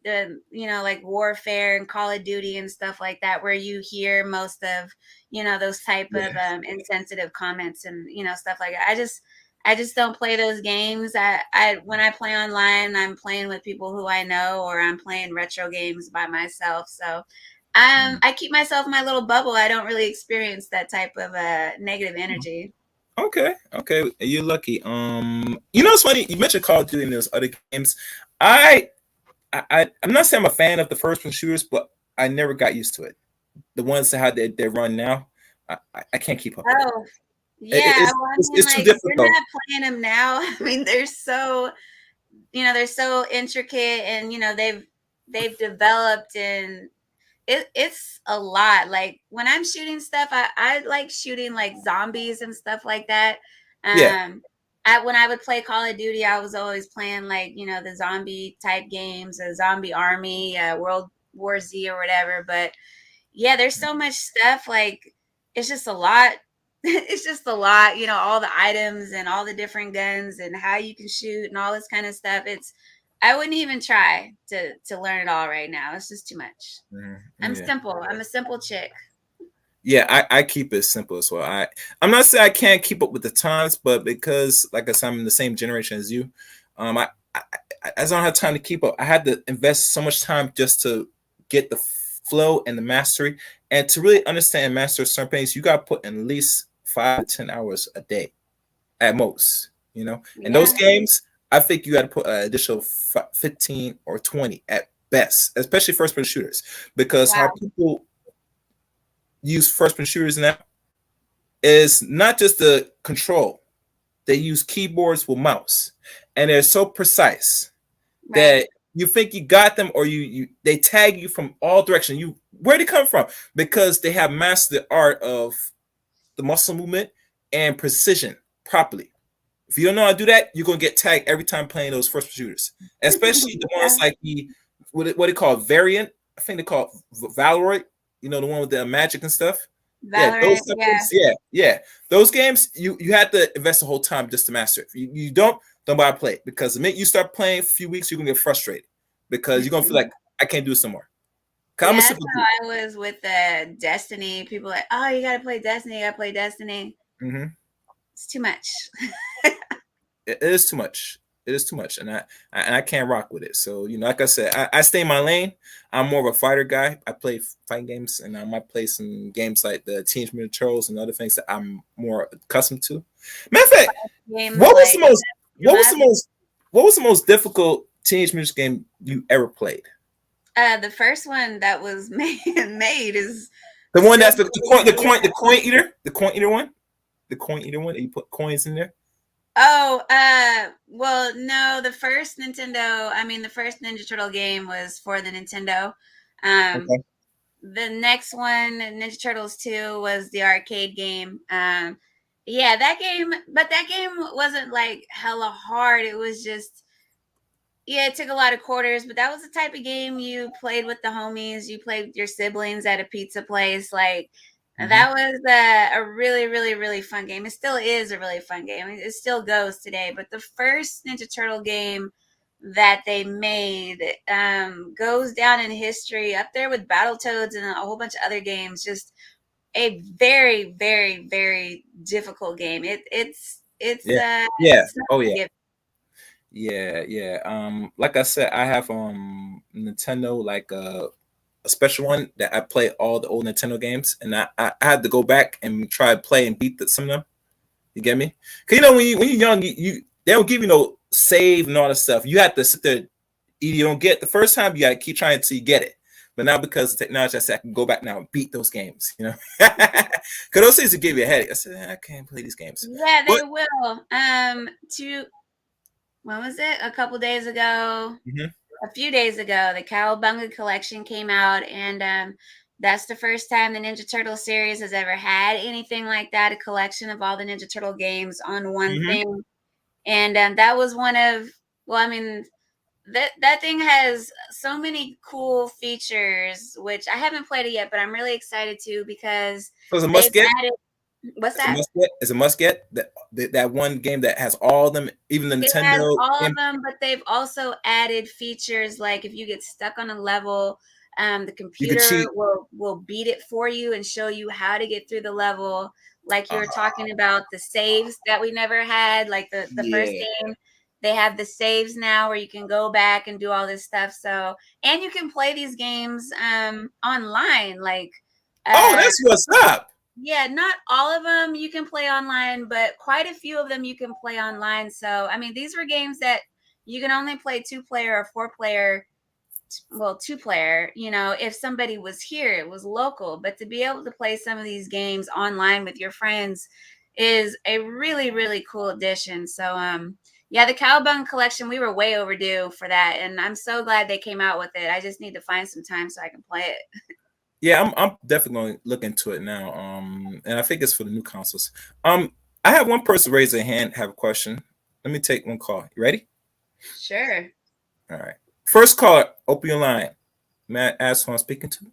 Like Warfare and Call of Duty and stuff like that, where you hear most of those type of insensitive comments and stuff like that. I just don't play those games. When I play online, I'm playing with people who I know, or I'm playing retro games by myself. So I keep myself in my little bubble. I don't really experience that type of negative energy. Okay, you're lucky. It's funny you mentioned Call of Duty and those other games. I I'm not saying I'm a fan of the first person shooters, but I never got used to it. The ones that how they run now, I can't keep up with it. Oh, yeah. Well, I mean, It's too like, you're difficult. not playing them now. I mean, they're so intricate, and they've developed, and it's a lot. Like when I'm shooting stuff, I like shooting like zombies and stuff like that. Yeah. When I would play Call of Duty, I was always playing like the zombie type games, a zombie army, World War Z or whatever. But yeah, there's so much stuff. Like it's just a lot. It's just a lot. All the items and all the different guns and how you can shoot and all this kind of stuff. I wouldn't even try to learn it all right now. It's just too much. I'm Yeah. simple. I'm a simple chick. Yeah, I keep it simple as well. I'm not saying I can't keep up with the times, but because like I said, I'm in the same generation as you, I don't have time to keep up. I had to invest so much time just to get the flow and the mastery, and to really understand and master certain things, you got to put in at least 5 to 10 hours a day, at most. And those Yeah. games, I think you got to put an additional 15 or 20 at best, especially first person shooters, because how Wow. people use first person shooters now is not just the control. They use keyboards with mouse, and they're so precise Right. that you think you got them, or they tag you from all directions. Where'd it come from? Because they have mastered the art of the muscle movement and precision properly. If you don't know how to do that, you're gonna get tagged every time playing those first shooters, especially the Yeah. ones like what they call variant. I think they call it Valorant. The one with the magic and stuff. Yeah, Valorant. Yeah. yeah. Those games, you have to invest the whole time just to master it. If you don't bother play it, because the minute you start playing a few weeks, you're gonna get frustrated because you're gonna feel like I can't do some more. Yeah, I'm a that's simple how I was with Destiny. People like, oh, you gotta play Destiny. You gotta play Destiny. dude. It's too much. It is too much. It is too much, and I can't rock with it. So like I said, I stay in my lane. I'm more of a fighter guy. I play fighting games, and I might play some games like the Teenage Mutant Turtles and other things that I'm more accustomed to. Matter of fact, Games what was like the most what was the Massive. most what was the most difficult Teenage Mutant game you ever played? The first one that was made is The one still that's the coin eater one, the coin eater one that you put coins in there. Oh, well, no, the first Ninja Turtle game was for the Nintendo. Okay. The next one, Ninja Turtles 2, was the arcade game. Yeah, but that game wasn't like hella hard. It was just, yeah, it took a lot of quarters, but that was the type of game you played with the homies. You played with your siblings at a pizza place. Like, that was a really, really, really fun game. It still is a really fun game. It still goes today. But the first Ninja Turtle game that they made goes down in history up there with Battletoads and a whole bunch of other games. Just a very, very, very difficult game. Yeah. Yeah. It's not Oh yeah. forgiving. Yeah. Like I said, I have Nintendo, like a special one that I play all the old Nintendo games, and I had to go back and try to play and beat some of them. You get me? Cause when you're young, you they don't give you no save and all that stuff. You have to sit there. You don't get the first time. You got to keep trying until you get it. But now because of technology, I said I can go back now and beat those games. Because those things will give you a headache. I said I can't play these games. Yeah, they will. When was it? A couple days ago, a few days ago, the Cowabunga collection came out, and that's the first time the Ninja Turtle series has ever had anything like that, a collection of all the Ninja Turtle games on one thing. And that was one of, well, I mean, that thing has so many cool features, which I haven't played it yet, but I'm really excited to, because So it's a they've must get. added. What's that? It's a must get. That one game that has all of them, even the It has Nintendo all game. of them, but they've also added features like if you get stuck on a level, the You can computer cheat. will beat it for you and show you how to get through the level. Like you were talking about the saves that we never had, like the first Yeah. game. They have the saves now where you can go back and do all this stuff. So, and you can play these games online. Like, Oh, uh, that's what's up. yeah, not all of them you can play online, but quite a few of them you can play online. So, I mean, these were games that you can only play 2-player or 4-player, two-player, if somebody was here, it was local, but to be able to play some of these games online with your friends is a really, really cool addition. So, yeah, the Cowabunga collection, we were way overdue for that, and I'm so glad they came out with it. I just need to find some time so I can play it. Yeah, I'm definitely going to look into it now. And I think it's for the new consoles. I have one person raise their hand, have a question. Let me take one call. You ready? Sure. All right. First caller, open your line. May I ask who I'm speaking to?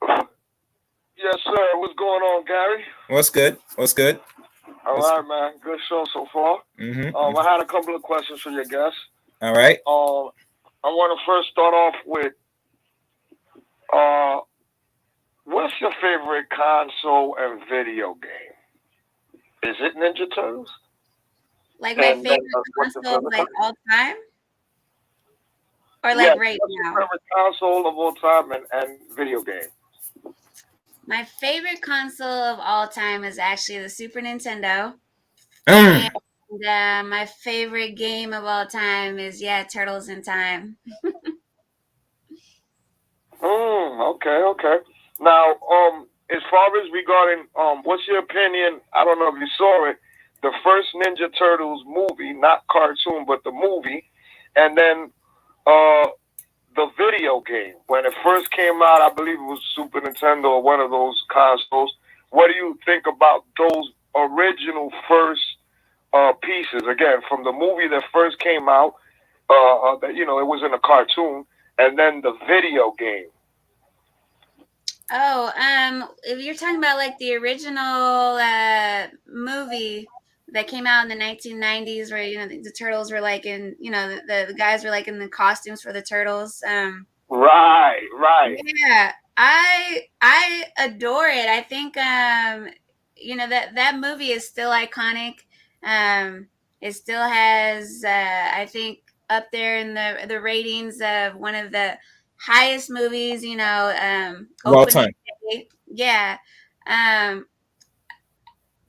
Yes, sir. What's going on, Gary? What's good? What's good? All right, man. Good show so far. Mm-hmm. I had a couple of questions for your guests. All right. I want to first start off with, what's your favorite console and video game? Is it Ninja Turtles? Like my favorite console, like all time, or like right now? Favorite console of all time and video game. My favorite console of all time is actually the Super Nintendo. Mm. And my favorite game of all time is Turtles in Time. Okay. Now, as far as regarding, what's your opinion? I don't know if you saw it. The first Ninja Turtles movie, not cartoon, but the movie, and then the video game. When it first came out, I believe it was Super Nintendo or one of those consoles. What do you think about those original first pieces? Again, from the movie that first came out, that it was in a cartoon, and then the video game. Oh, if you're talking about like the original movie that came out in the 1990s, where the turtles were like in, the guys were like in the costumes for the turtles. Right. Yeah, I adore it. I think that movie is still iconic. It still has I think up there in the ratings of one of the highest movies, All time. Day. Yeah.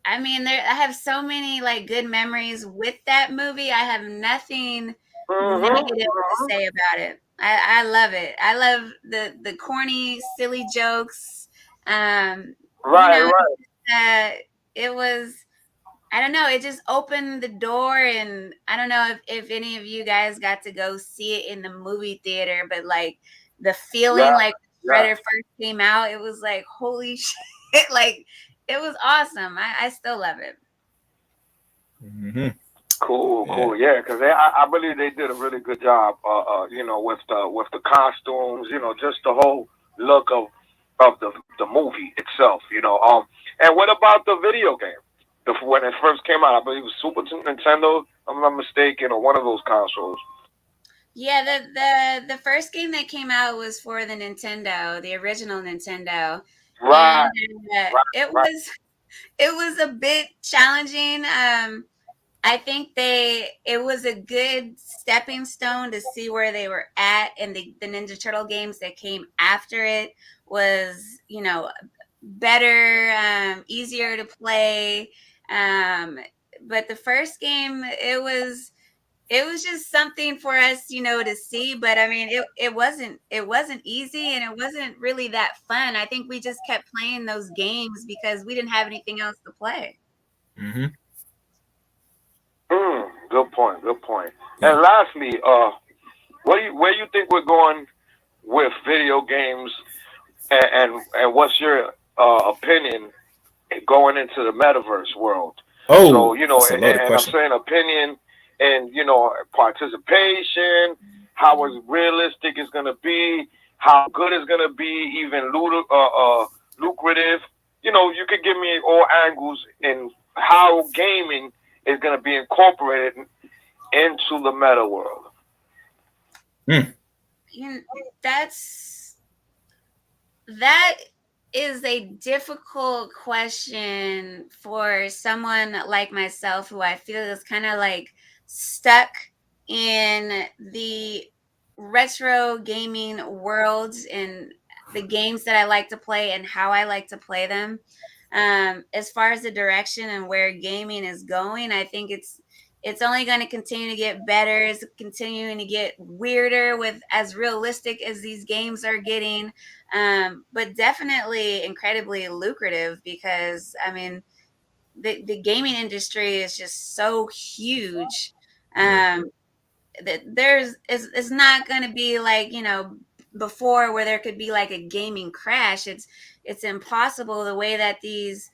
I mean, I have so many like good memories with that movie. I have nothing negative to say about it. I love it. I love the corny, silly jokes. Right. It was, I don't know, it just opened the door, and I don't know if any of you guys got to go see it in the movie theater, but like the feeling like Shredder first came out, it was like, holy shit, like it was awesome. I still love it. Mm-hmm. Cool. Yeah, because I believe they did a really good job. With the costumes, just the whole look of the movie itself. And what about the video game? When it first came out, I believe it was Super Nintendo, if I'm not mistaken, or one of those consoles. Yeah, the first game that came out was for the Nintendo, the original Nintendo. Right. And it was a bit challenging. I think it was a good stepping stone to see where they were at, and the Ninja Turtle games that came after it was, better, easier to play. But the first game, it was just something for us, to see. But I mean, it wasn't easy, and it wasn't really that fun. I think we just kept playing those games because we didn't have anything else to play. Mm-hmm. Good point. Yeah. And lastly, where you think we're going with video games, and what's your opinion going into the metaverse world? Oh, so and I'm saying opinion and participation, how realistic it's going to be, how good it's going to be, even lucrative. You could give me all angles in how gaming is going to be incorporated into the meta world. That is a difficult question for someone like myself, who I feel is kind of like stuck in the retro gaming world and the games that I like to play and how I like to play them. As far as the direction and where gaming is going, I think it's only going to continue to get better. It's continuing to get weirder with as realistic as these games are getting, but definitely incredibly lucrative because I mean the gaming industry is just so huge. That it's not going to be like, you know, before where there could be like a gaming crash. It's impossible the way that these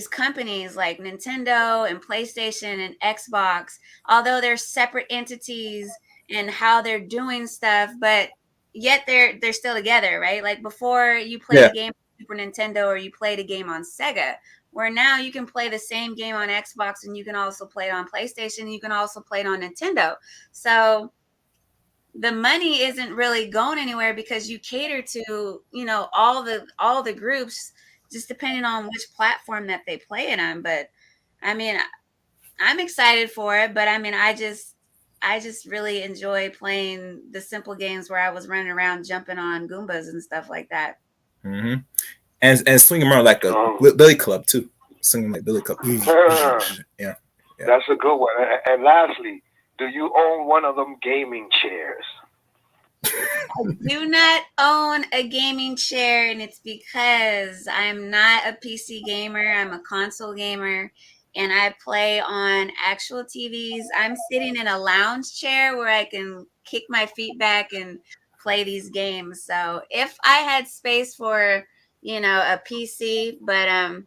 companies like Nintendo and PlayStation and Xbox, although they're separate entities in how they're doing stuff, but yet they're still together, right? Like before you played a game on Super Nintendo or you played a game on Sega, where now you can play the same game on Xbox and you can also play it on PlayStation, you can also play it on Nintendo. So the money isn't really going anywhere because you cater to, you know, all the groups, just depending on which platform that they play it on. But I mean, I'm excited for it, but I mean, I just really enjoy playing the simple games where I was running around jumping on Goombas and stuff like that. Mm-hmm. And swinging around like a billy club too, swinging like billy club. Yeah, that's a good one. And lastly, do you own one of them gaming chairs? I do not own a gaming chair, and it's because I'm not a PC gamer. I'm a console gamer, and I play on actual TVs. I'm sitting in a lounge chair where I can kick my feet back and play these games. So if I had space for, you know, a PC, but I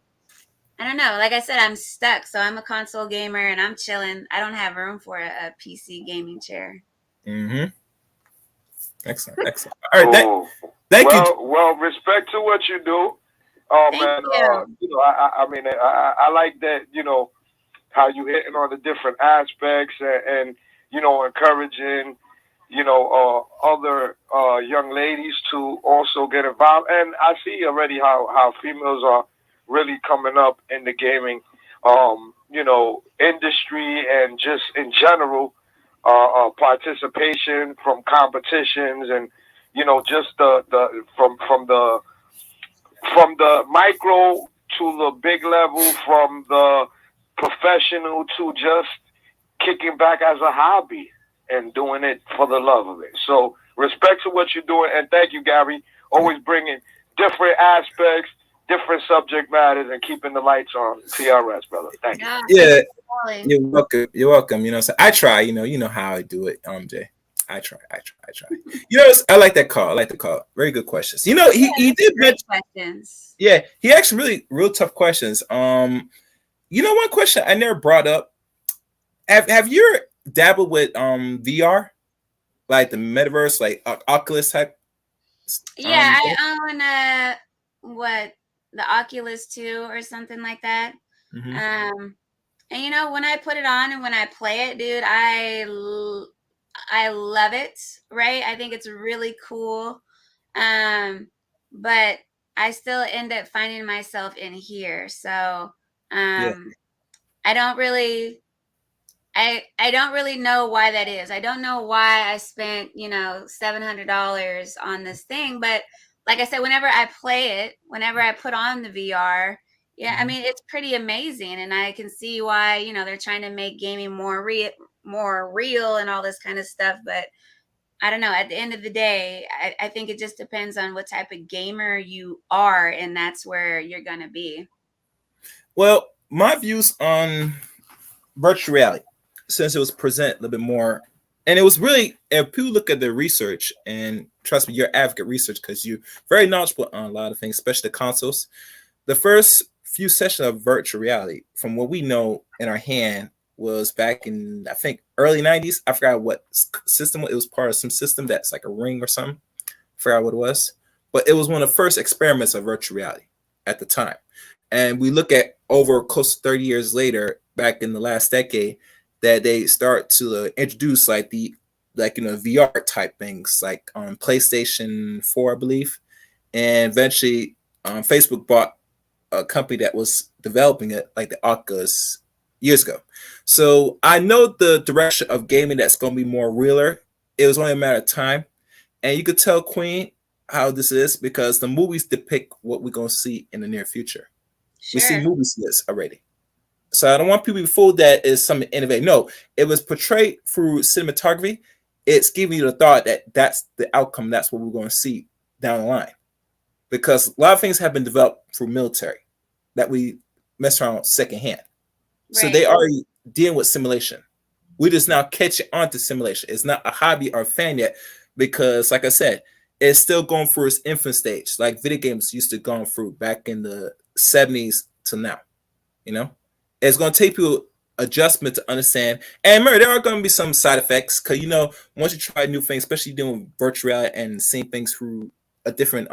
don't know. Like I said, I'm stuck. So I'm a console gamer and I'm chilling. I don't have room for a PC gaming chair. Mm-hmm. Excellent. All right. Thank you. Well, respect to what you do. Thank you. You know, I mean, I like that, you know, how you hitting on the different aspects and you know, encouraging, you know, other young ladies to also get involved. And I see already how females are really coming up in the gaming, you know, industry and just in general, participation from competitions and, you know, just from the micro to the big level, from the professional to just kicking back as a hobby and doing it for the love of it. So respect to what you're doing, and thank you, Gary. Always bringing different aspects, different subject matters, and keeping the lights on. TRS, brother. Thank you. Yeah, you're welcome. You're welcome. You know, so I try. You know how I do it, Jay. I try. You know, I like that call. Very good questions. You know, he did mention questions. Yeah, he asked real tough questions. You know, one question I never brought up. Have you dabbled with VR, like the metaverse, like Oculus type? Yeah, I own the Oculus 2 or something like that. Mm-hmm. And you know, when I put it on and when I play it, dude, I love it. Right? I think it's really cool. But I still end up finding myself in here. So I don't really know why that is. I don't know why I spent, you know, $700 on this thing, but like I said, whenever I play it, whenever I put on the VR, I mean, it's pretty amazing, and I can see why, you know, they're trying to make gaming more real and all this kind of stuff. But I don't know. At the end of the day, I think it just depends on what type of gamer you are, and that's where you're gonna be. Well, my views on virtual reality, since it was presented a little bit more, and it was really, if people look at the research, and trust me, you're advocate research because you're very knowledgeable on a lot of things, especially the consoles. The first few sessions of virtual reality, from what we know in our hand, was back in, I think, early 90s. I forgot what system it was, part of some system that's like a ring or something. I forgot what it was, but it was one of the first experiments of virtual reality at the time. And we look at over close to 30 years later, back in the last decade, that they start to introduce like VR type things, like on PlayStation 4, I believe, and eventually Facebook bought a company that was developing it, like the Oculus, years ago. So I know the direction of gaming that's going to be more realer. It was only a matter of time, and you could tell Queen how this is because the movies depict what we're going to see in the near future. Sure. We see movies this already. So I don't want people to be fooled that is something innovative. No, it was portrayed through cinematography. It's giving you the thought that that's the outcome. That's what we're going to see down the line. Because a lot of things have been developed through military that we mess around secondhand. So they already dealing with simulation. We just now catch it onto simulation. It's not a hobby or a fan yet because, like I said, it's still going through its infant stage, like video games used to go through back in the 70s to now. You know, it's going to take people adjustment to understand. And remember, there are going to be some side effects because once you try new things, especially doing virtual reality and seeing things through a different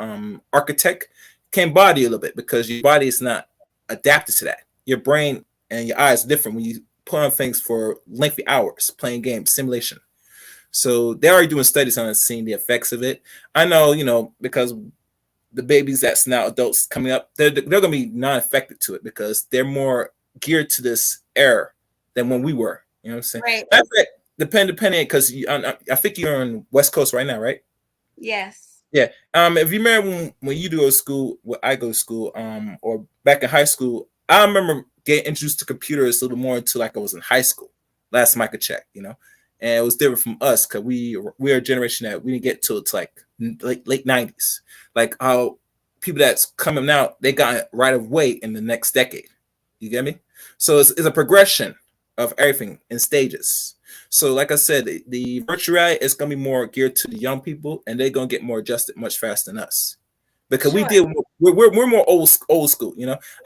architect, can bother you a little bit because your body is not adapted to that. Your brain and your eyes are different when you put on things for lengthy hours playing games, simulation. So they're already doing studies on seeing the effects of it. I know, because the babies that's now adults coming up, they're going to be non-affected to it because they're more geared to this era than when we were. You know what I'm saying? Right. That's it. Depending, because I think you're on West Coast right now, right? Yes. Yeah. If you remember when you go to school, when I go to school, or back in high school, I remember getting introduced to computers a little more until like I was in high school. Last time I could check, and it was different from us because we are a generation that we didn't get to it's like late 90s. Like how people that's coming out, they got it right away in the next decade. You get me? So it's a progression of everything in stages. So like I said, the virtual reality is going to be more geared to the young people, and they're going to get more adjusted much faster than us. Because we're more old school,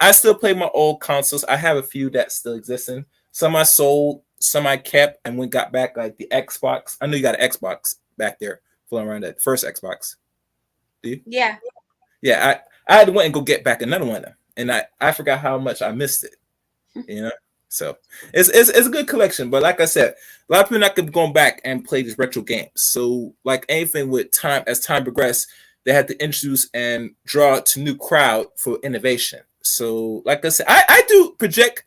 I still play my old consoles. I have a few that still existing. Some I sold, some I kept, and we got back like the Xbox. I know you got an Xbox back there floating around, that first Xbox. Do you? Yeah. Yeah, I had to went and go get back another one of them, and I forgot how much I missed it. So it's a good collection, but like I said, a lot of people not gonna be going back and play these retro games. So like anything with time, as time progressed, they had to introduce and draw to new crowd for innovation. So like I said, I do project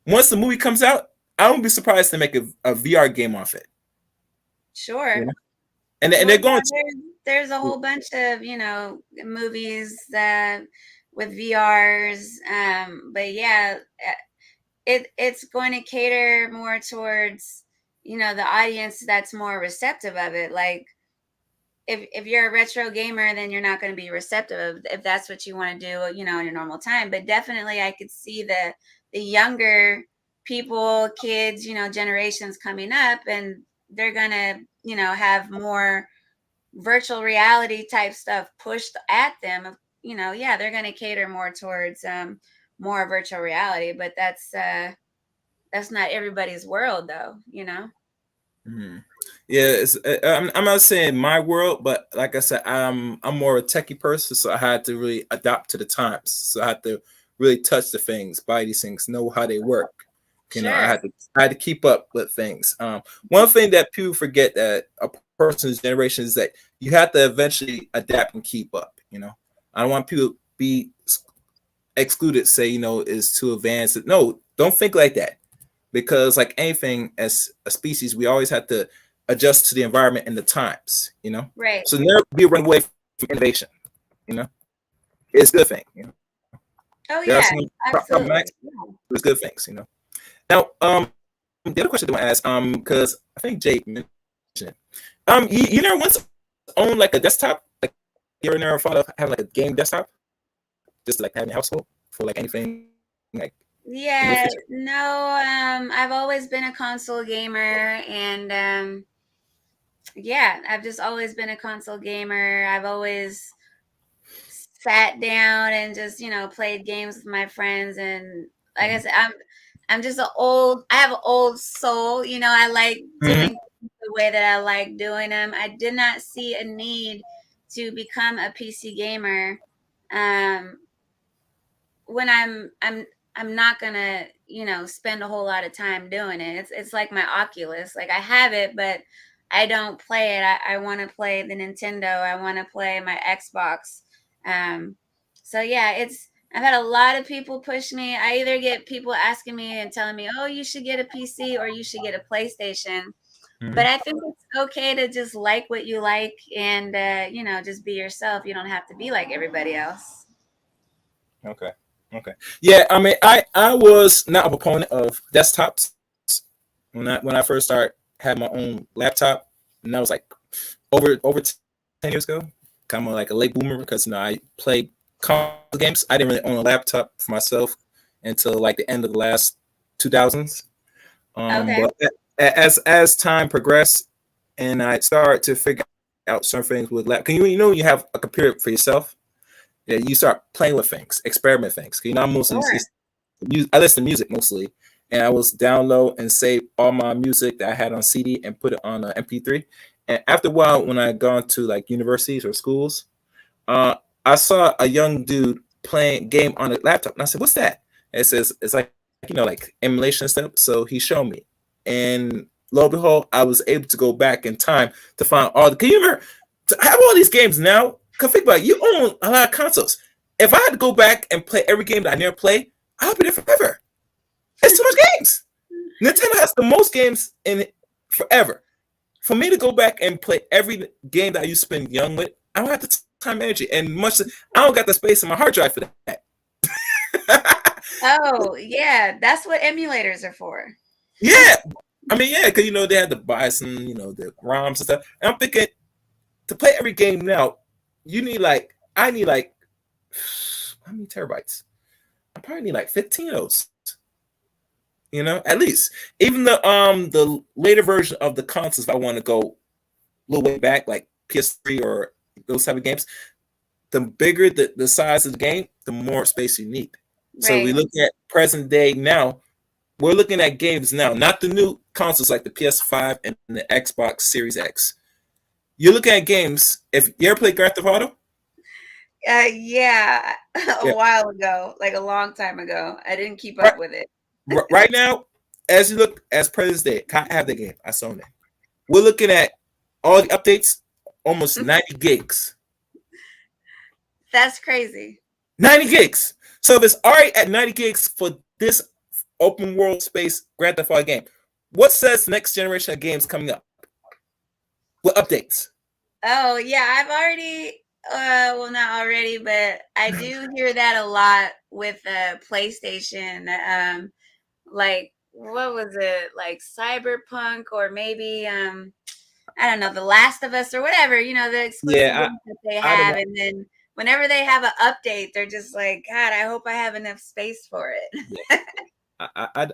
once the movie comes out, I won't be surprised to make a VR game off it. Sure. And they're going there's a whole bunch of movies that with VRs, but yeah, it's going to cater more towards the audience that's more receptive of it. Like if you're a retro gamer, then you're not going to be receptive if that's what you want to do in your normal time. But definitely I could see the younger people, kids, generations coming up, and they're gonna have more virtual reality type stuff pushed at them. Yeah, they're gonna cater more towards more virtual reality, but that's not everybody's world though. Mm-hmm. Yeah, I'm not saying my world, but like I said, I'm more a techie person, so I had to really adapt to the times. So I had to really touch the things, buy these things, know how they work. Sure. I had to keep up with things. One thing that people forget that a person's generation is that you have to eventually adapt and keep up. I don't want people to be excluded, say is too advanced. No, don't think like that, because like anything as a species, we always have to adjust to the environment and the times. Right. So never be run away from innovation. It's a good thing. Oh yeah, absolutely. There's good things. Now, the other question I want to ask, because I think Jake mentioned it. You never once owned like a desktop? Like you never thought of having like a game desktop? Just like having a household for like anything like. Yeah, no, I've always been a console gamer, and yeah, I've just always been a console gamer. I've always sat down and just played games with my friends, and like I said, I'm just I have an old soul. I like doing things the way that I like doing them. I did not see a need to become a PC gamer. When I'm not gonna, spend a whole lot of time doing it. It's like my Oculus. Like I have it, but I don't play it. I want to play the Nintendo. I want to play my Xbox. So yeah, I've had a lot of people push me. I either get people asking me and telling me, "Oh, you should get a PC or you should get a PlayStation." But I think it's okay to just like what you like and just be yourself. You don't have to be like everybody else. Okay. Okay. Yeah, I mean, I was not a proponent of desktops when I first started had my own laptop, and that was like over 10 years ago. Kind of like a late boomer because I played console games. I didn't really own a laptop for myself until like the end of the last 2000s. Okay. But as time progressed, and I started to figure out certain things with laptop. Can you have a computer for yourself? Yeah, you start playing with things, experiment things. I'm mostly Sure. I listen to music mostly, and I was download and save all my music that I had on CD and put it on MP3. And after a while, when I gone to like universities or schools, uh, I saw a young dude playing game on a laptop, and I said, "What's that?" And it says it's like like emulation stuff. So he showed me, and lo and behold, I was able to go back in time to find all the. Can you remember to have all these games now? Cause think about it, you own a lot of consoles. If I had to go back and play every game that I never played, I'll be there forever. It's too much games. Nintendo has the most games in it forever. For me to go back and play every game that I used to spend young with, I don't have the time and energy. And I don't got the space in my hard drive for that. Oh, yeah. That's what emulators are for. Yeah. I mean, yeah, because they had to buy some, the ROMs and stuff. And I'm thinking to play every game now, I need like how many terabytes? I probably need like 15 of those. At least. Even the later version of the consoles, if I want to go a little way back, like PS3 or those type of games, the bigger the size of the game, the more space you need. Right. So we look at present day now. We're looking at games now, not the new consoles like the PS5 and the Xbox Series X. You're looking at games. If you ever played Grand Theft Auto, Yeah, a while ago, like a long time ago. I didn't keep up with it. Right now, as you look as present day, I have the game. I saw it. We're looking at all the updates, almost 90 gigs. That's crazy. 90 gigs. So if it's already at 90 gigs for this open world space Grand Theft Auto game, what says the next generation of games coming up? What updates? Oh yeah, I've already well, not already, but I do hear that a lot with PlayStation. Like what was it? Like Cyberpunk or maybe I don't know, The Last of Us or whatever, the exclusive games that they have, and then whenever they have an update, they're just like, God, I hope I have enough space for it. Yeah.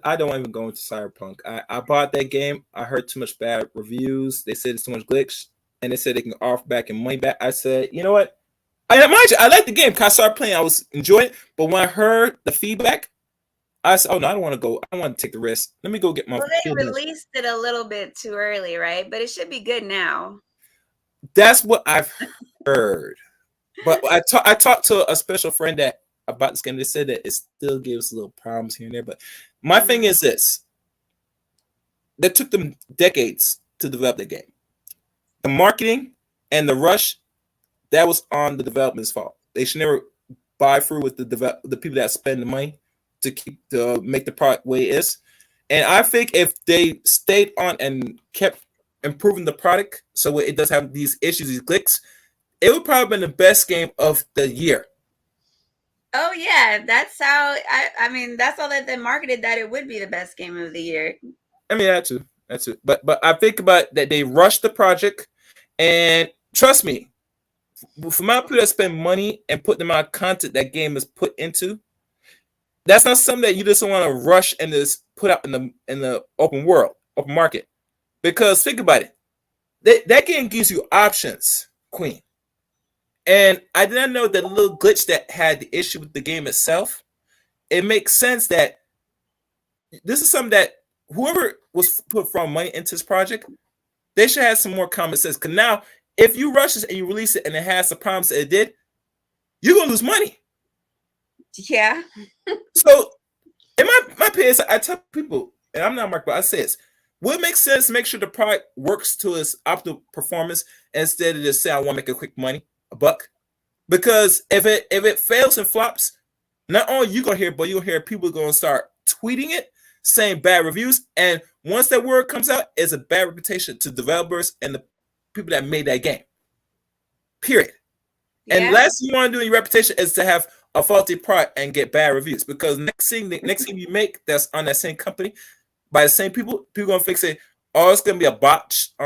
I don't even go into Cyberpunk. I bought that game. I heard too much bad reviews. They said it's too much glitch, and they said they can offer back and money back. I said, you know what? I like the game because I started playing. I was enjoying it, but when I heard the feedback, I said, "Oh no, I don't want to go. I don't want to take the risk. Let me go get my." Well, they released it a little bit too early, right? But it should be good now. That's what I've heard. But I talked to a special friend that about this game. They said that it still gives little problems here and there. But my thing is this: that took them decades to develop the game. The marketing and the rush, that was on the development's fault. They should never buy through with the people that spend the money to make the product the way it is. And I think if they stayed on and kept improving the product so it does have these issues, these glitches, it would probably been the best game of the year. Oh yeah, that's how I mean that's all that they marketed, that it would be the best game of the year. I mean that too. But I think about that they rushed the project, and trust me, for my people that spend money and put the amount of content that game is put into, that's not something that you just want to rush and just put out in the open world, open market. Because think about it, that game gives you options, Queen. And I didn't know that little glitch that had the issue with the game itself. It makes sense that this is something that whoever was put from money into this project, they should have some more common sense. Because now, if you rush this and you release it and it has the problems that it did, you're gonna lose money. Yeah. So, in my opinion, I tell people, and I'm not Mark, but I say this: would it make sense to make sure the product works to its optimal performance instead of just say I want to make a quick money, a buck? Because if it fails and flops, not only you gonna hear, but you'll hear people gonna start tweeting it, saying bad reviews, and once that word comes out, it's a bad reputation to developers and the people that made that game. Period. Yeah. And last thing you want to do in your reputation is to have a faulty product and get bad reviews, because next thing you make that's on that same company by the same people gonna fix it. Oh, it's gonna be a botched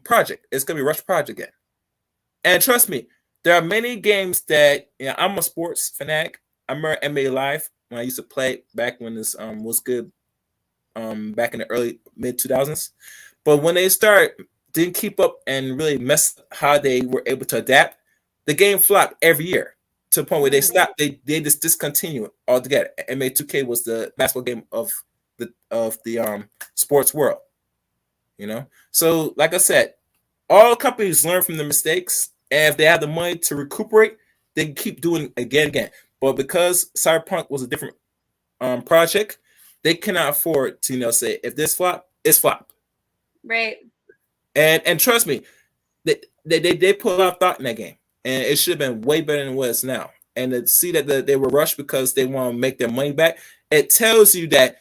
project. It's gonna be a rushed project again. And trust me, there are many games that, I'm a sports fanatic. I remember NBA Live when I used to play back when this was good, back in the early mid 2000s. But when they didn't keep up and really mess how they were able to adapt, the game flopped every year to the point where they stopped. They just discontinued it altogether. NBA 2K was the basketball game of the sports world. So like I said, all companies learn from their mistakes, and if they have the money to recuperate, they can keep doing it again and again. But because Cyberpunk was a different project, they cannot afford to say, if this flop, it's flop. Right. And trust me, they put a lot of thought in that game, and it should have been way better than what it's now. And to see that they were rushed because they want to make their money back, it tells you that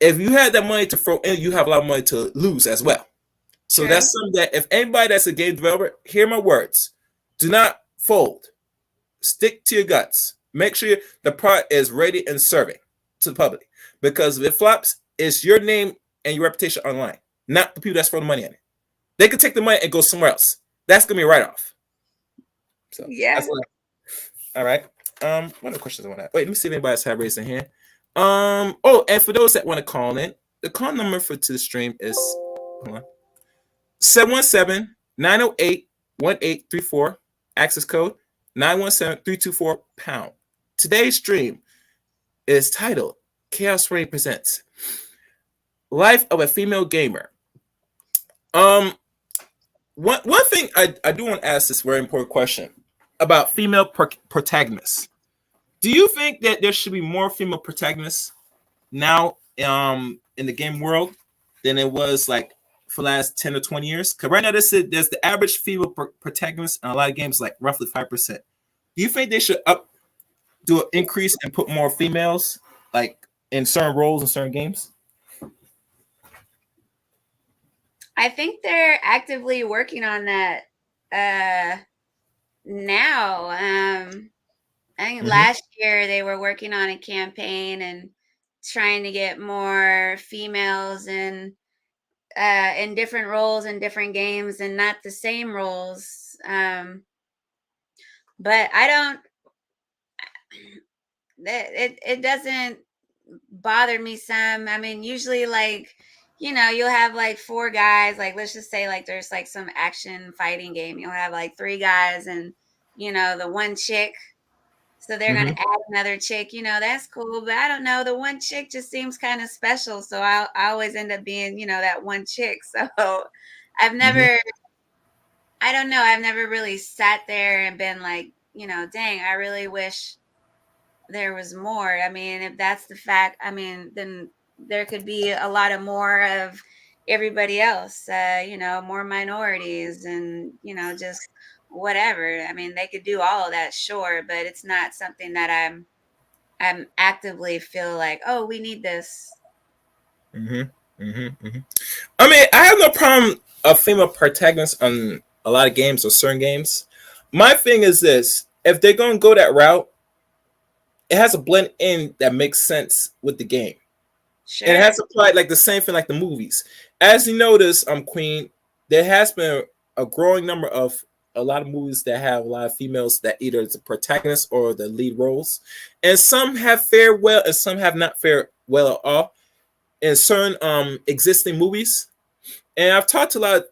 if you had that money to throw in, you have a lot of money to lose as well. So Sure. that's something that if anybody that's a game developer, hear my words. Do not fold. Stick to your guts. Make sure the product is ready and serving to the public. Because if it flops, it's your name and your reputation online, not the people that's throwing the money in it. They could take the money and go somewhere else. That's gonna be a write-off. So Yeah. that's all right. What other questions I want to wait? Let me see if anybody else have raised their hand. Oh, and for those that want to call in, the call number to the stream is 717-908-1834. Access code 917-324#. Today's stream is titled Chaos Rain Presents Life of a Female Gamer. One thing I do want to ask this very important question about female protagonists. Do you think that there should be more female protagonists now in the game world than it was like for the last 10 or 20 years? Because right now there's the average female protagonist in a lot of games like roughly 5%. Do you think they should do an increase and put more females like in certain roles in certain games? I think they're actively working on that now. I think last year they were working on a campaign and trying to get more females in different roles in different games and not the same roles. But I don't. It doesn't bother me some. I mean, usually like, you'll have like 4 guys, like let's just say like there's like some action fighting game. You'll have like 3 guys and the one chick. So they're gonna add another chick, that's cool. But I don't know, the one chick just seems kind of special. So I always end up being, that one chick. So I've never I don't know, I've never really sat there and been like, dang, I really wish there was more. I mean, if that's the fact, I mean, then there could be a lot of more of everybody else, more minorities and, just whatever. I mean, they could do all of that, sure, but it's not something that I'm actively feel like, oh, we need this. I mean, I have no problem of female protagonists on a lot of games or certain games. My thing is this: if they're gonna go that route, it has to blend in that makes sense with the game. Sure. And it has to apply like the same thing like the movies. As you notice, Queen, there has been a growing number of a lot of movies that have a lot of females that either is the protagonist or the lead roles. And some have fared well and some have not fared well at all in certain existing movies. And I've talked to a lot of,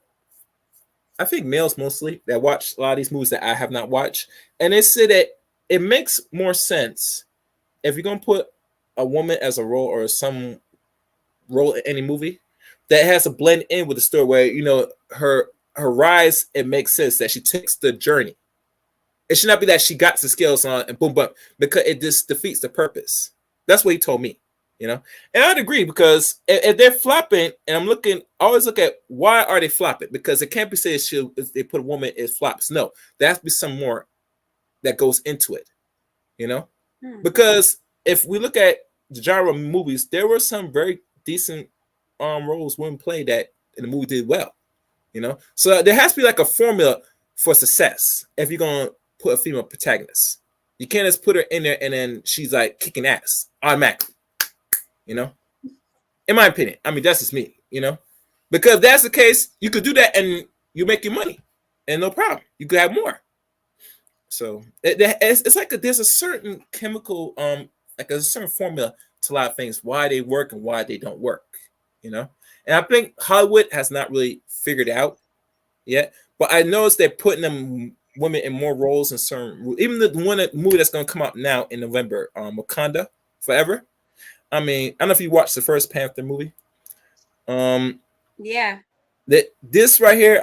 I think males mostly, that watch a lot of these movies that I have not watched. And they say that it makes more sense if you're going to put a woman as a role or some role in any movie that has to blend in with the story where, her rise, it makes sense that she takes the journey. It should not be that she got the skills on and boom, boom, because it just defeats the purpose. That's what he told me, And I'd agree, because if they're flopping, and I always look at why are they flopping? Because it can't be said if they put a woman in flops. No, there has to be some more that goes into it, Because if we look at the genre of movies, there were some very decent roles women played that in the movie did well. So there has to be like a formula for success if you're going to put a female protagonist. You can't just put her in there and then she's like kicking ass automatically. You know, in my opinion. I mean, that's just me. You know, because if that's the case, you could do that and you make your money, and no problem. You could have more. So it's like there's a certain chemical, like a certain formula to a lot of things, why they work and why they don't work. You know, and I think Hollywood has not really figured out yet. But I noticed they're putting them women in more roles in certain. Even the movie that's going to come out now in November, Wakanda Forever. I mean, I don't know if you watched the first Panther movie. Yeah. This right here,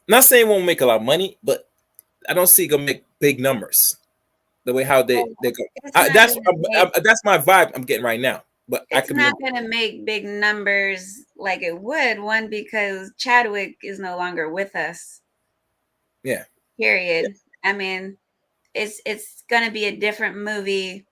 not saying it won't make a lot of money, but I don't see it gonna make big numbers. The way how they go. That's my vibe I'm getting right now. But it's not going to make big numbers like it would. One, because Chadwick is no longer with us. Yeah. Period. Yeah. I mean, it's going to be a different movie.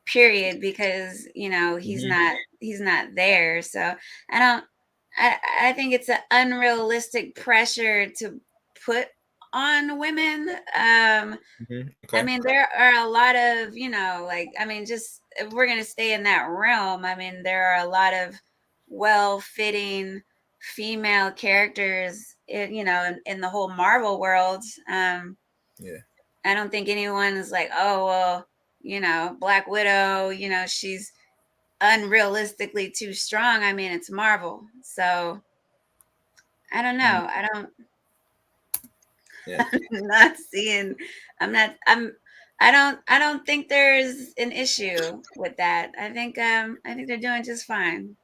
Period, because you know he's not there. So I think it's an unrealistic pressure to put on women. Okay. I mean, there are a lot of, you know, like, I mean, just if we're going to stay in that realm, I mean, there are a lot of well-fitting female characters, you know, in the whole Marvel world. Yeah. I don't think anyone is like, oh, well, you know, Black Widow, you know, she's unrealistically too strong. I mean, it's Marvel. So I don't know. Yeah. I don't think there's an issue with that. I think they're doing just fine.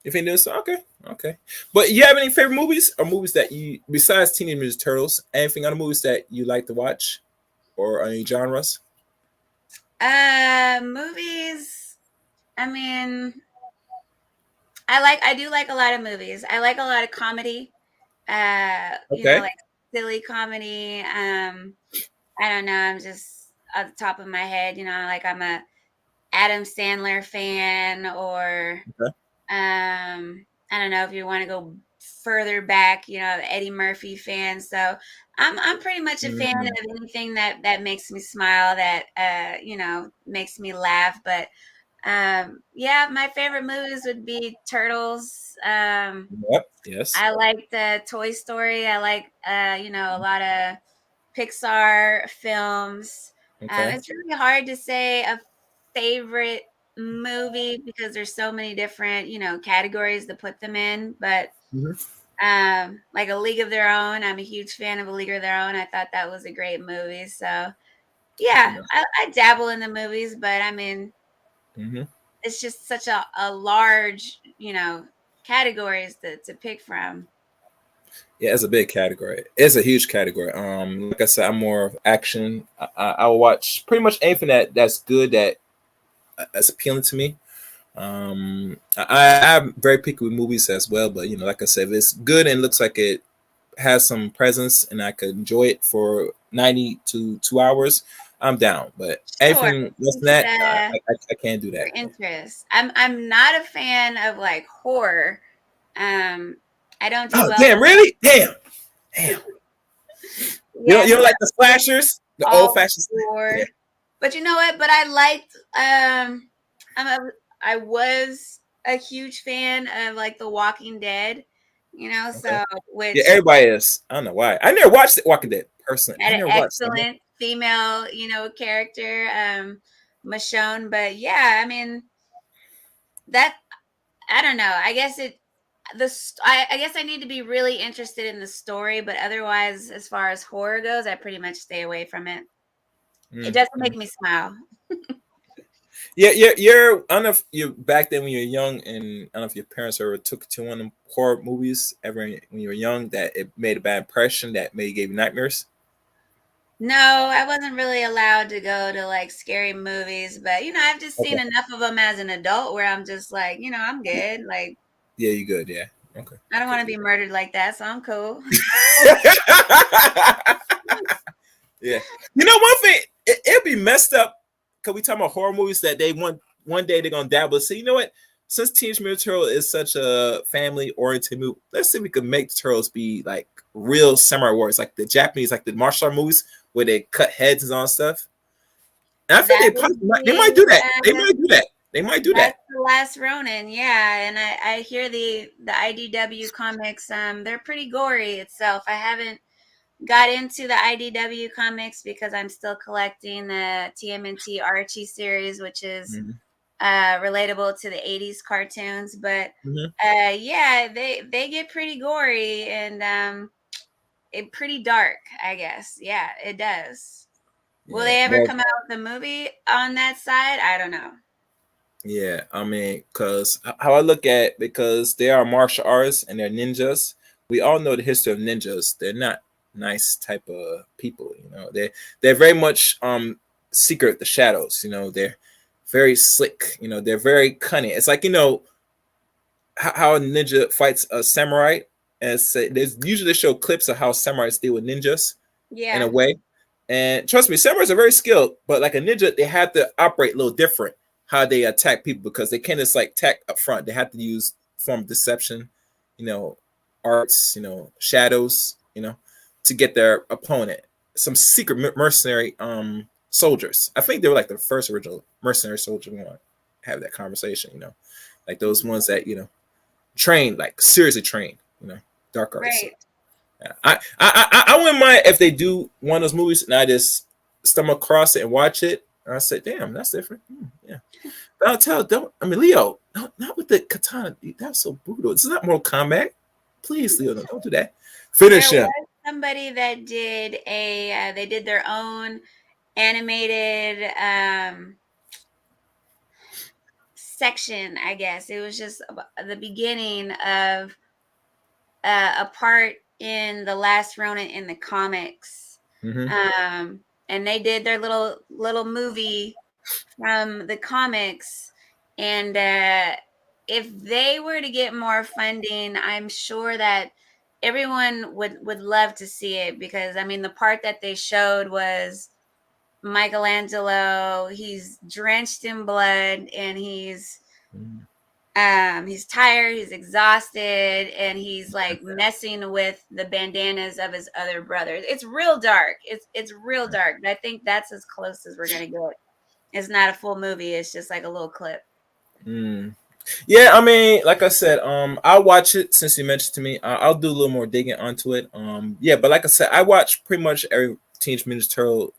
You think there's okay. But you have any favorite movies or movies that you, besides Teenage Mutant Turtles, anything other movies that you like to watch or any genres? Movies. I mean, I do like a lot of movies. I like a lot of comedy. You know, like silly comedy. I don't know. I'm just at the top of my head, you know, like I'm a Adam Sandler fan, or I don't know if you want to go further back, you know, Eddie Murphy fan. So I'm pretty much a fan of anything that makes me smile, that you know, makes me laugh. But yeah, my favorite movies would be Turtles. Yes. I like the Toy Story. I like you know, a lot of Pixar films. It's really hard to say a favorite movie because there's so many different, you know, categories to put them in. But like A League of Their Own, I'm a huge fan of A League of Their Own. I thought that was a great movie. So yeah, I dabble in the movies, but I mean, it's just such a large, you know, categories to pick from. Yeah, it's a big category. It's a huge category. Like I said, I'm more of action. I'll watch pretty much anything that's good, that's appealing to me. I'm very picky with movies as well, but you know, like I said, if it's good and looks like it has some presence and I could enjoy it for 90 to 2 hours, I'm down. But anything less than that, I can't do that. Interest. I'm not a fan of like horror. I don't do well. Damn, really? Damn. Yeah, you don't like the slashers? The old fashioned yeah. But you know what? But I liked I was a huge fan of like The Walking Dead, you know, so which everybody is. I don't know why. I never watched The Walking Dead personally. Had an excellent female, you know, character, Michonne. But yeah, I mean, that, I don't know. I guess I guess I need to be really interested in the story, but otherwise, as far as horror goes, I pretty much stay away from it. It doesn't make me smile. Yeah, you're. I don't know if you back then when you were young, and I don't know if your parents ever took you to one of them horror movies ever when you were young that it made a bad impression that maybe gave you nightmares. No, I wasn't really allowed to go to like scary movies, but you know, I've just seen enough of them as an adult where I'm just like, you know, I'm good. Like, yeah, you good. Yeah, okay. I don't want to be murdered like that, so I'm cool. Yeah, you know, one thing it'd be messed up. Cause we talk about horror movies that they one day they're gonna dabble. So you know what? Since Teenage Mutant Turtles is such a family-oriented movie, let's see if we could make the Turtles be like real samurai warriors, like the Japanese, like the martial art movies where they cut heads and all stuff. And I think That they would might do that. be, They might do that. They might do that's that. the Last Ronin, yeah. And I hear the IDW comics, they're pretty gory itself. I haven't got into the IDW comics because I'm still collecting the TMNT Archie series, which is Mhm. relatable to the 80s cartoons. But Mhm. yeah, they get pretty gory and it pretty dark, I guess. Yeah, it does. Will Yeah. they ever Well, come out with a movie on that side? I don't know. yeah. I mean, because how I look at it, because they are martial artists and they're ninjas. We all know the history of ninjas. They're not nice type of people. You know, they're very much secret the shadows. You know, they're very slick. You know, they're very cunning. It's like, you know, how a ninja fights a samurai. And there's usually show clips of how samurais deal with ninjas in a Yeah. way. And trust me, samurais are very skilled, but like a ninja, they have to operate a little different how they attack people because they can't just like attack up front. They have to use form of deception, you know, arts, you know, shadows, you know, to get their opponent. Some secret mercenary soldiers. I think they were like the first original mercenary soldier. We want to have that conversation, you know, like those ones that, you know, trained, like seriously trained, you know, dark arts. Right. Yeah. I wouldn't mind if they do one of those movies and I just stumble across it and watch it. And I say, damn, that's different. Yeah. But I mean, Leo, not with the katana. That's so brutal. It's not Mortal Kombat. Please, Leo, don't do that. Finish There him. was somebody that did they did their own animated section, I guess. It was just the beginning of a part in the Last Ronin in the comics. Mm-hmm. And they did their little movie from the comics. And if they were to get more funding, I'm sure that everyone would love to see it because I mean the part that they showed was Michelangelo. He's drenched in blood and he's tired, he's exhausted, and he's like messing with the bandanas of his other brothers. It's real dark. It's real dark. But I think that's as close as we're gonna get. It's not a full movie, it's just like a little clip. Mm. Yeah, I mean, like I said, I'll watch it since you mentioned to me. I'll do a little more digging onto it. Yeah, but like I said, I watch pretty much every Teenage Mutant Ninja Turtle,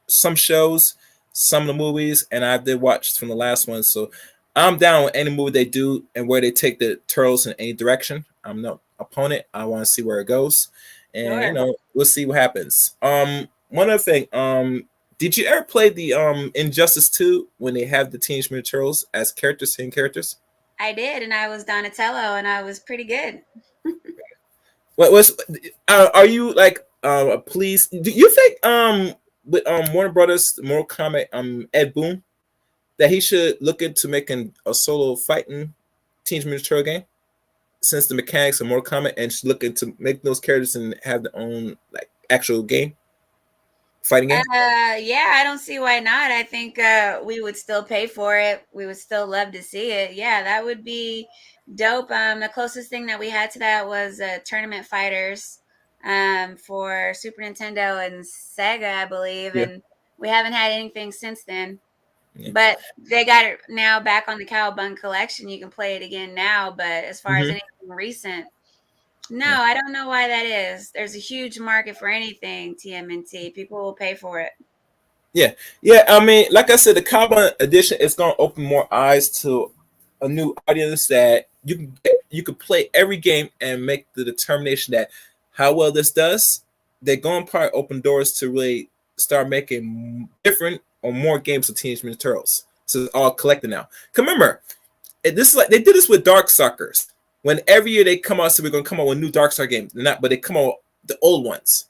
some shows, some of the movies, and I did watch from the last one. So I'm down with any movie they do and where they take the turtles in any direction. I'm no opponent. I want to see where it goes, and you Sure. know, we'll see what happens. One other thing, did you ever play the Injustice 2 when they have the Teenage Mutant Turtles as characters, same characters? I did, and I was Donatello, and I was pretty good. What was? Are you like please? Do you think with Warner Brothers, Mortal Kombat, Ed Boon, that he should look into making a solo fighting Teenage Mutant Turtle game since the mechanics of Mortal Kombat, and should look into make those characters and have their own like actual game, fighting game? Yeah, I don't see why not. I think we would still pay for it. We would still love to see it. Yeah, that would be dope. The closest thing that we had to that was Tournament Fighters for Super Nintendo and Sega, I believe, Yeah. and we haven't had anything since then. Yeah. But they got it now back on the Cowabunga collection. You can play it again now. But as far as Mhm. anything recent, no, Yeah. I don't know why that is. There's a huge market for anything TMNT. People will pay for it. Yeah, I mean, like I said, the Cowboy Edition is going to open more eyes to a new audience that you can play every game and make the determination that how well this does. They're going to probably open doors to really start making different or more games of Teenage Mutant Turtles. So it's all collected now. 'Cause remember, this is like they did this with Darkstalkers. When every year they come out, so we're going to come out with new Darkstalker games. Not, but they come out with the old ones.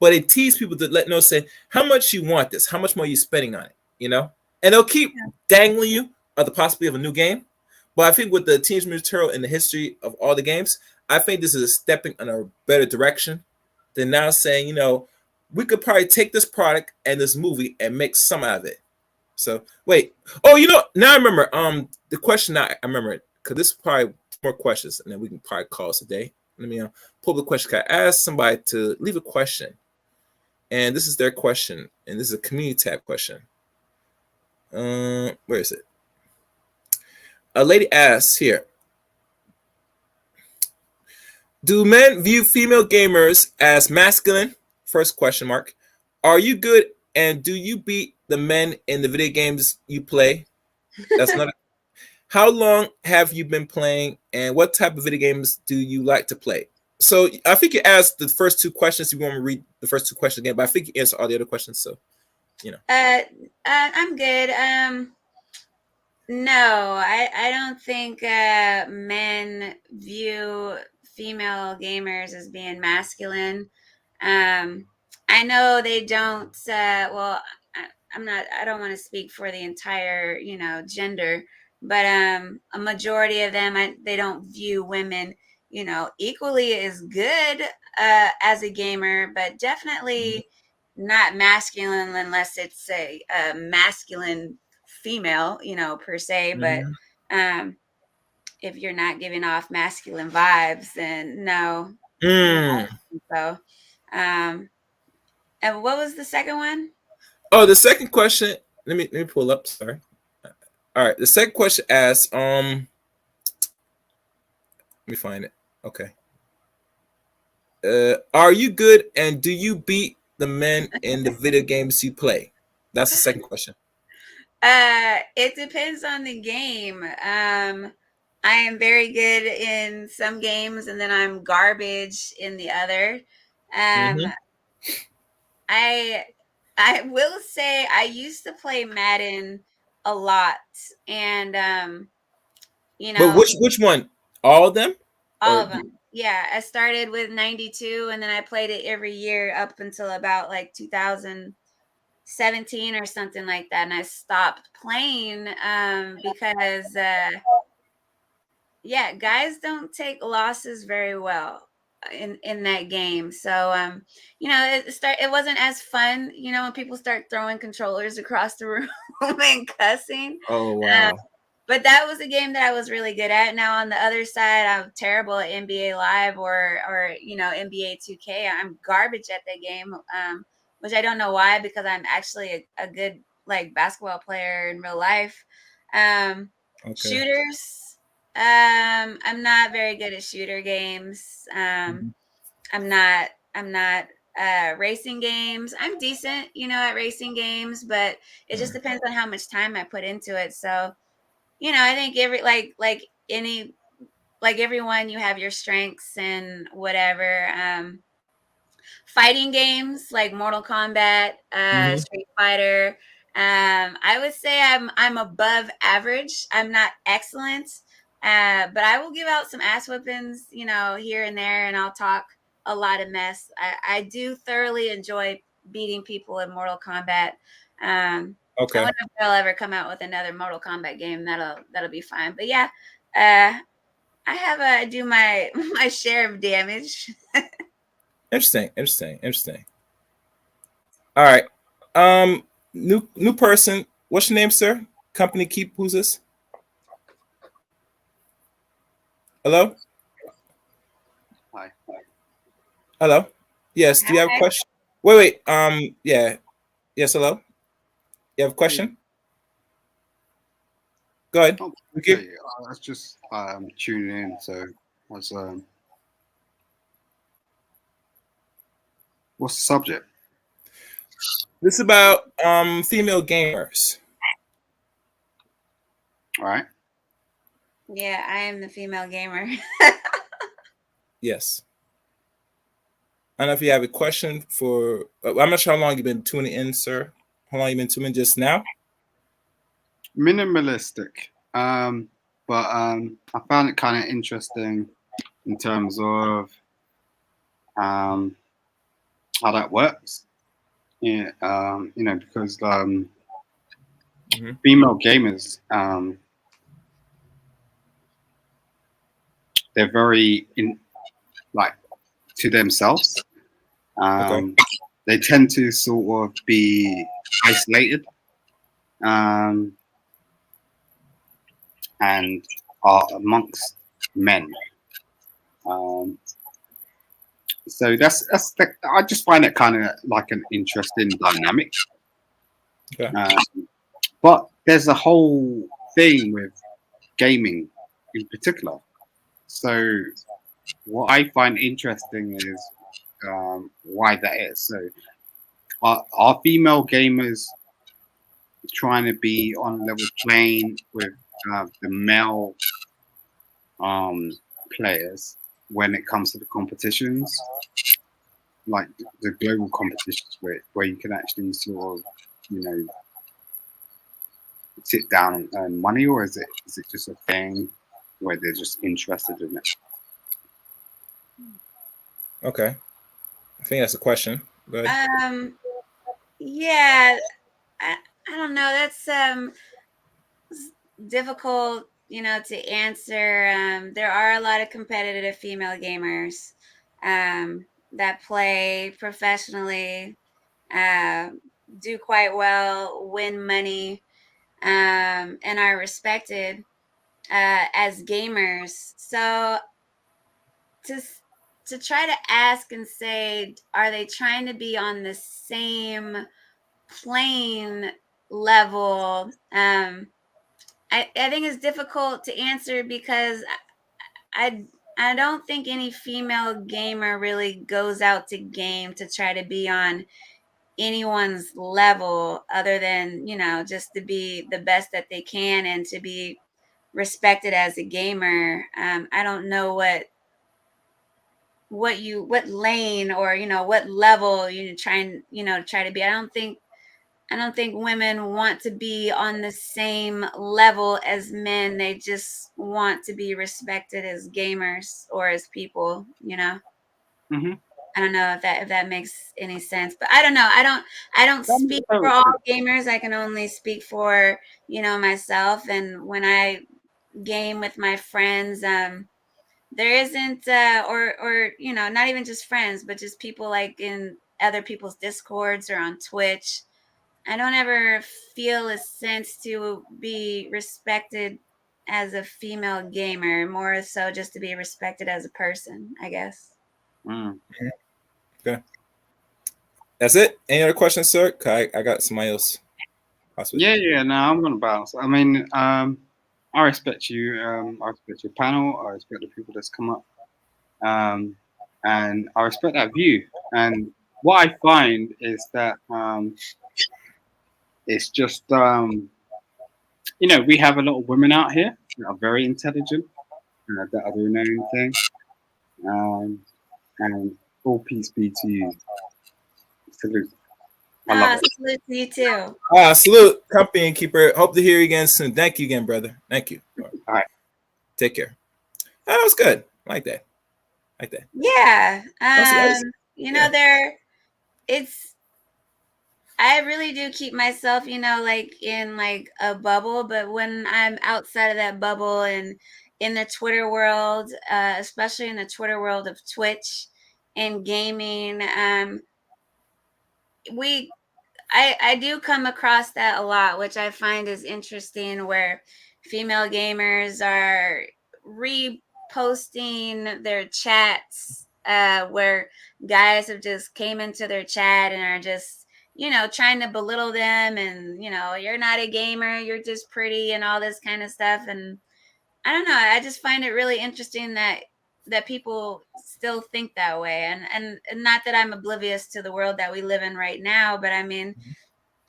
But it teases people to let know, say how much you want this, how much more you spending on it, you know, and they'll keep dangling you of the possibility of a new game. But I think with the Teenage Mutant Turtle in the history of all the games, I think this is a stepping in a better direction than now saying, you know, we could probably take this product and this movie and make some out of it. So wait, oh, you know, now I remember the question. I remember it because this is probably more questions, and then we can probably call us a day. Let me pull the question. I asked somebody to leave a question. and this is their question, and this is a community tab question. Where is it? A lady asks here, do men view female gamers as masculine? First question mark. Are you good and do you beat the men in the video games you play? That's not. How long have you been playing and what type of video games do you like to play? So I think you asked the first two questions. You want me to read the first two questions again, but I think you answered all the other questions. So, you know. I'm good. No, I don't think men view female gamers as being masculine. I know they don't. Well, I don't want to speak for the entire, gender, but a majority of them, they don't view women, equally as good as a gamer, but definitely not masculine unless it's a masculine female, per se. But if you're not giving off masculine vibes, then no. So, and what was the second one? Oh, the second question. Let me pull up. Sorry. All right. The second question asks, let me find it. Okay. Are you good and do you beat the men in the video games you play? That's the second question. It depends on the game. I am very good in some games and then I'm garbage in the other. I will say I used to play Madden a lot, and But which one? All of them? All of them. Yeah, I started with 92, and then I played it every year up until about like 2017 or something like that, and I stopped playing because guys don't take losses very well in that game. So it wasn't as fun, when people start throwing controllers across the room and cussing. Oh wow. But that was a game that I was really good at. Now on the other side, I'm terrible at NBA Live or NBA 2K. I'm garbage at that game, which I don't know why, because I'm actually a good basketball player in real life. Shooters. I'm not very good at shooter games. I'm not racing games. I'm decent, at racing games, but it just depends on how much time I put into it. So, I think everyone, you have your strengths and whatever. Fighting games like Mortal Kombat, Street Fighter. I would say I'm above average. I'm not excellent. But I will give out some ass whippings, here and there, and I'll talk a lot of mess. I do thoroughly enjoy beating people in Mortal Kombat. I wonder if they'll ever come out with another Mortal Kombat game. That'll be fine. But yeah, I do my share of damage. Interesting. All right. New person. What's your name, sir? Company Keep. Who's this? Hello? Hi. Hello? Yes, do you have a question? Wait. Yeah. Yes, hello? You have a question? Go ahead. Okay. I was just tuning in, so what's the subject? This is about female gamers. All right. Yeah, I am the female gamer. Yes. I don't know if you have a question for. I'm not sure how long you've been tuning in, sir. How long you been tuning in just now? Minimalistic, but I found it kind of interesting in terms of how that works. Yeah, because female gamers, they're very to themselves. They tend to sort of be isolated, and are amongst men. So I just find it kind of like an interesting dynamic. Okay. But there's a whole thing with gaming in particular. So what I find interesting is why that is. So are female gamers trying to be on level playing with the male players when it comes to the competitions, like the global competitions where you can actually sort of, you know, sit down and earn money, or is it just a thing where they're just interested in it? Okay. I think that's a question. Go ahead. Yeah, I don't know. That's difficult, to answer. There are a lot of competitive female gamers that play professionally, uh, do quite well, win money, and are respected as gamers. So to to try to ask and say, are they trying to be on the same plane level? I think it's difficult to answer because I I don't think any female gamer really goes out to game to try to be on anyone's level other than, just to be the best that they can and to be respected as a gamer. I don't know what lane or what level you try to be. I don't think women want to be on the same level as men. They just want to be respected as gamers or as people. Mm-hmm. I don't know if that makes any sense, but I don't know. I don't speak for all gamers. I can only speak for, myself. And when I game with my friends, there isn't or not even just friends, but just people like in other people's discords or on Twitch. I don't ever feel a sense to be respected as a female gamer, more so just to be respected as a person, I guess. Mm. Okay. That's it. Any other questions, sir? I got somebody else. Possibly. Yeah. No, I'm gonna bounce. I mean, I respect you. I respect your panel. I respect the people that's come up. And I respect that view. And what I find is that it's just we have a lot of women out here that are very intelligent, that are doing their own thing. And all peace be to you. Salute. I love it. Salute to you too. Salute, company and keeper. Hope to hear you again soon. Thank you again, brother. Thank you. All right. Take care. That was good. I like that. Yeah. Yeah. I really do keep myself, like in like a bubble, but when I'm outside of that bubble and in the Twitter world, especially in the Twitter world of Twitch and gaming, I do come across that a lot, which I find is interesting, where female gamers are reposting their chats, where guys have just came into their chat and are just, trying to belittle them and, you're not a gamer, you're just pretty and all this kind of stuff. And I don't know, I just find it really interesting that people still think that way, and not that I'm oblivious to the world that we live in right now, but I mean,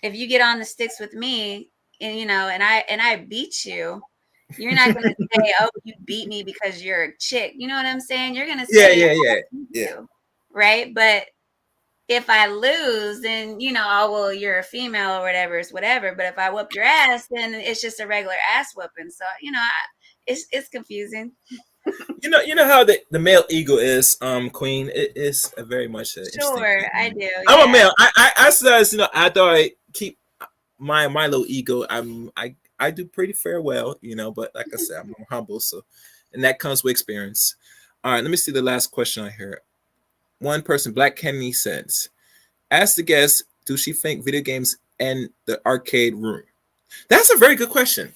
if you get on the sticks with me and I beat you, you're not going to say, oh, you beat me because you're a chick. You know what I'm saying? You're going to say, Yeah. right? But if I lose, then oh, well, you're a female or whatever, it's whatever. But if I whoop your ass, then it's just a regular ass whooping. So it's confusing. You know how the male ego is, Queen. It is a very much Sure, I do. I'm a male. I says, I thought I keep my little ego. I do pretty fair well, but like I said, I'm humble, so, and that comes with experience. All right, let me see the last question I hear. One person, Black Kennedy, says, ask the guest, do she think video games and the arcade room? That's a very good question.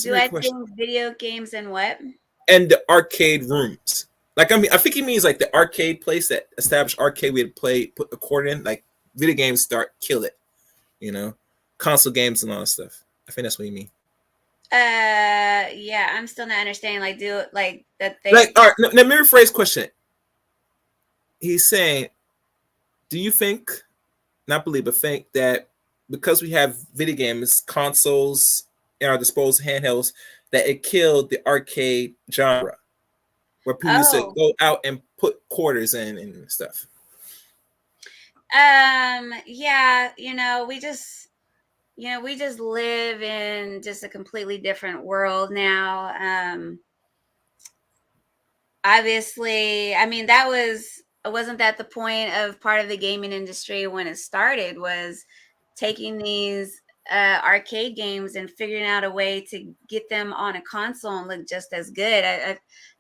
Do I think video games and what? And the arcade rooms, Like, I mean, I think he means like the arcade place that established arcade we had to play, put a quarter in. Like video games start kill it, you know, console games and all that stuff. I think that's what you mean. Yeah, I'm still not understanding. Like, do like that they Like, all right, let me rephrase question. He's saying, do you think, not believe, but think that because we have video games, consoles, in our disposal handhelds, that it killed the arcade genre, where people used to go out and put quarters in and stuff? Yeah, we just live in just a completely different world now. Obviously, I mean, wasn't that the point of part of the gaming industry when it started, was taking these arcade games and figuring out a way to get them on a console and look just as good.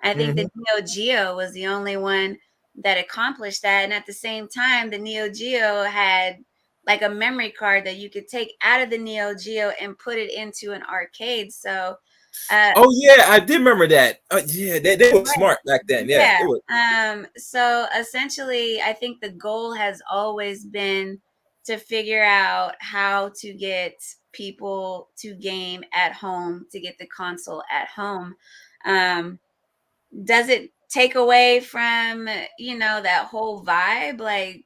I think the Neo Geo was the only one that accomplished that, and at the same time, the Neo Geo had like a memory card that you could take out of the Neo Geo and put it into an arcade. So oh yeah, I did remember that. Yeah, they were smart back then. Yeah. So essentially, I think the goal has always been to figure out how to get people to game at home, to get the console at home. Does it take away from, that whole vibe? Like,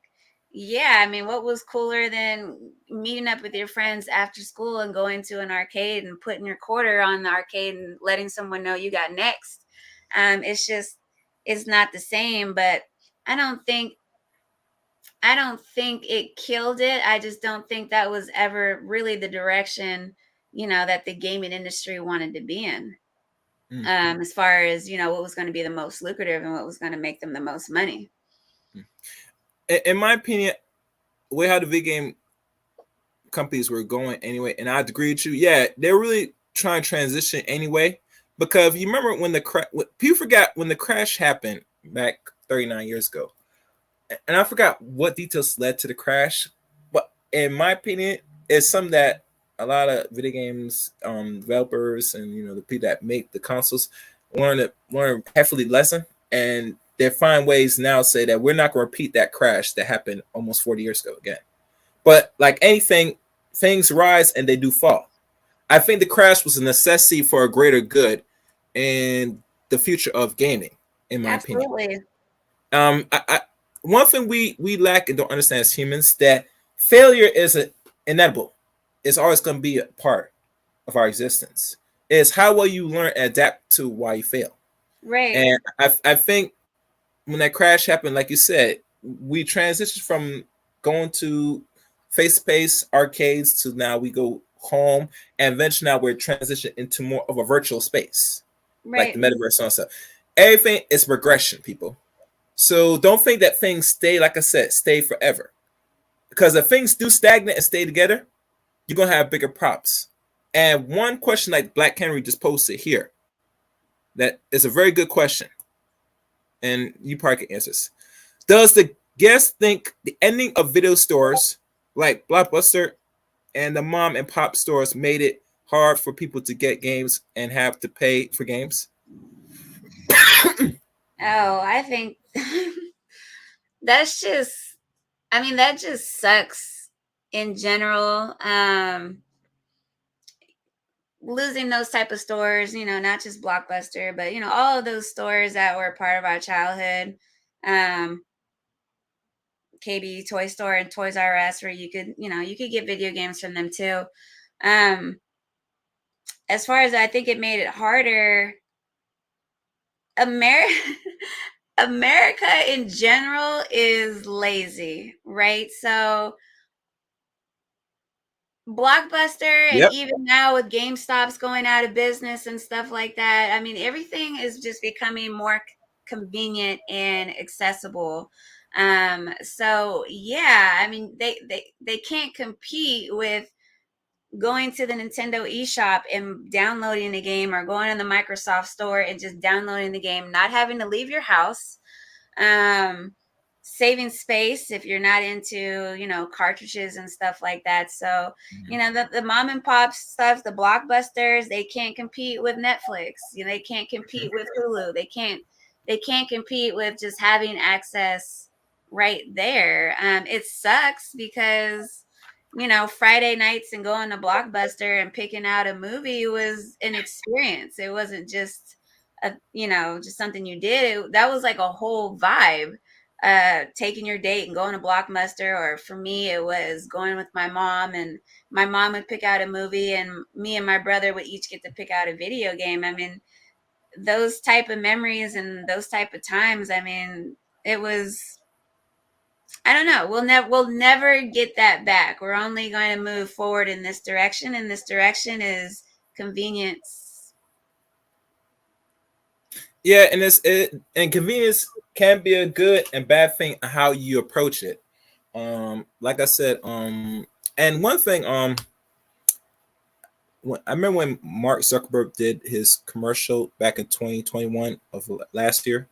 yeah, I mean, what was cooler than meeting up with your friends after school and going to an arcade and putting your quarter on the arcade and letting someone know you got next? It's not the same, but I don't think it killed it. I just don't think that was ever really the direction, that the gaming industry wanted to be in. As far as, what was going to be the most lucrative and what was going to make them the most money. In my opinion, the way how the video game companies were going anyway, and I'd agree with you. Yeah, they're really trying to transition anyway, because you remember when people forgot when the crash happened back 39 years ago, and I forgot what details led to the crash, but in my opinion, it's something that a lot of video games developers and the people that make the consoles learn heavily lesson, and they find ways now to say that we're not going to repeat that crash that happened almost 40 years ago again. But like anything, things rise and they do fall. I think the crash was a necessity for a greater good in the future of gaming, in my opinion. One thing we lack and don't understand as humans, that failure is inevitable. It's always going to be a part of our existence. It's how well you learn and adapt to why you fail. Right. And I think when that crash happened, like you said, we transitioned from going to face-to-face arcades to now we go home, and eventually now we're transitioning into more of a virtual space, like the metaverse and stuff. Everything is regression, people. So don't think that things stay, like I said, stay forever. Because if things do stagnate and stay together, you're going to have bigger props. And one question like Black Henry just posted here, that is a very good question, and you probably can answer this. Does the guest think the ending of video stores like Blockbuster and the mom and pop stores made it hard for people to get games and have to pay for games? I think that just sucks in general. Losing those type of stores, not just Blockbuster, but all of those stores that were part of our childhood. KB Toy Store and Toys R Us, where you could get video games from them too. As far as I think it made it harder, America in general is lazy, right? So Blockbuster, and even now with GameStop's going out of business and stuff like that, I mean, everything is just becoming more convenient and accessible. So yeah, I mean, they can't compete with going to the Nintendo eShop and downloading the game, or going in the Microsoft store and just downloading the game, not having to leave your house, saving space if you're not into, cartridges and stuff like that. So, the mom and pop stuff, the Blockbusters, they can't compete with Netflix. They can't compete with Hulu. They can't they can't compete with just having access right there. It sucks because, you know, Friday nights and going to Blockbuster and picking out a movie was an experience. It wasn't just just something you did. That was like a whole vibe. Taking your date and going to Blockbuster, or for me, it was going with my mom, and my mom would pick out a movie, and me and my brother would each get to pick out a video game. I mean, those type of memories and those type of times. I mean, it was. I don't know. We'll never get that back. We're only going to move forward in this direction, and this direction is convenience. Yeah, and convenience can be a good and bad thing how you approach it. Like I said, and one thing, I remember when Mark Zuckerberg did his commercial back in 2021 of last year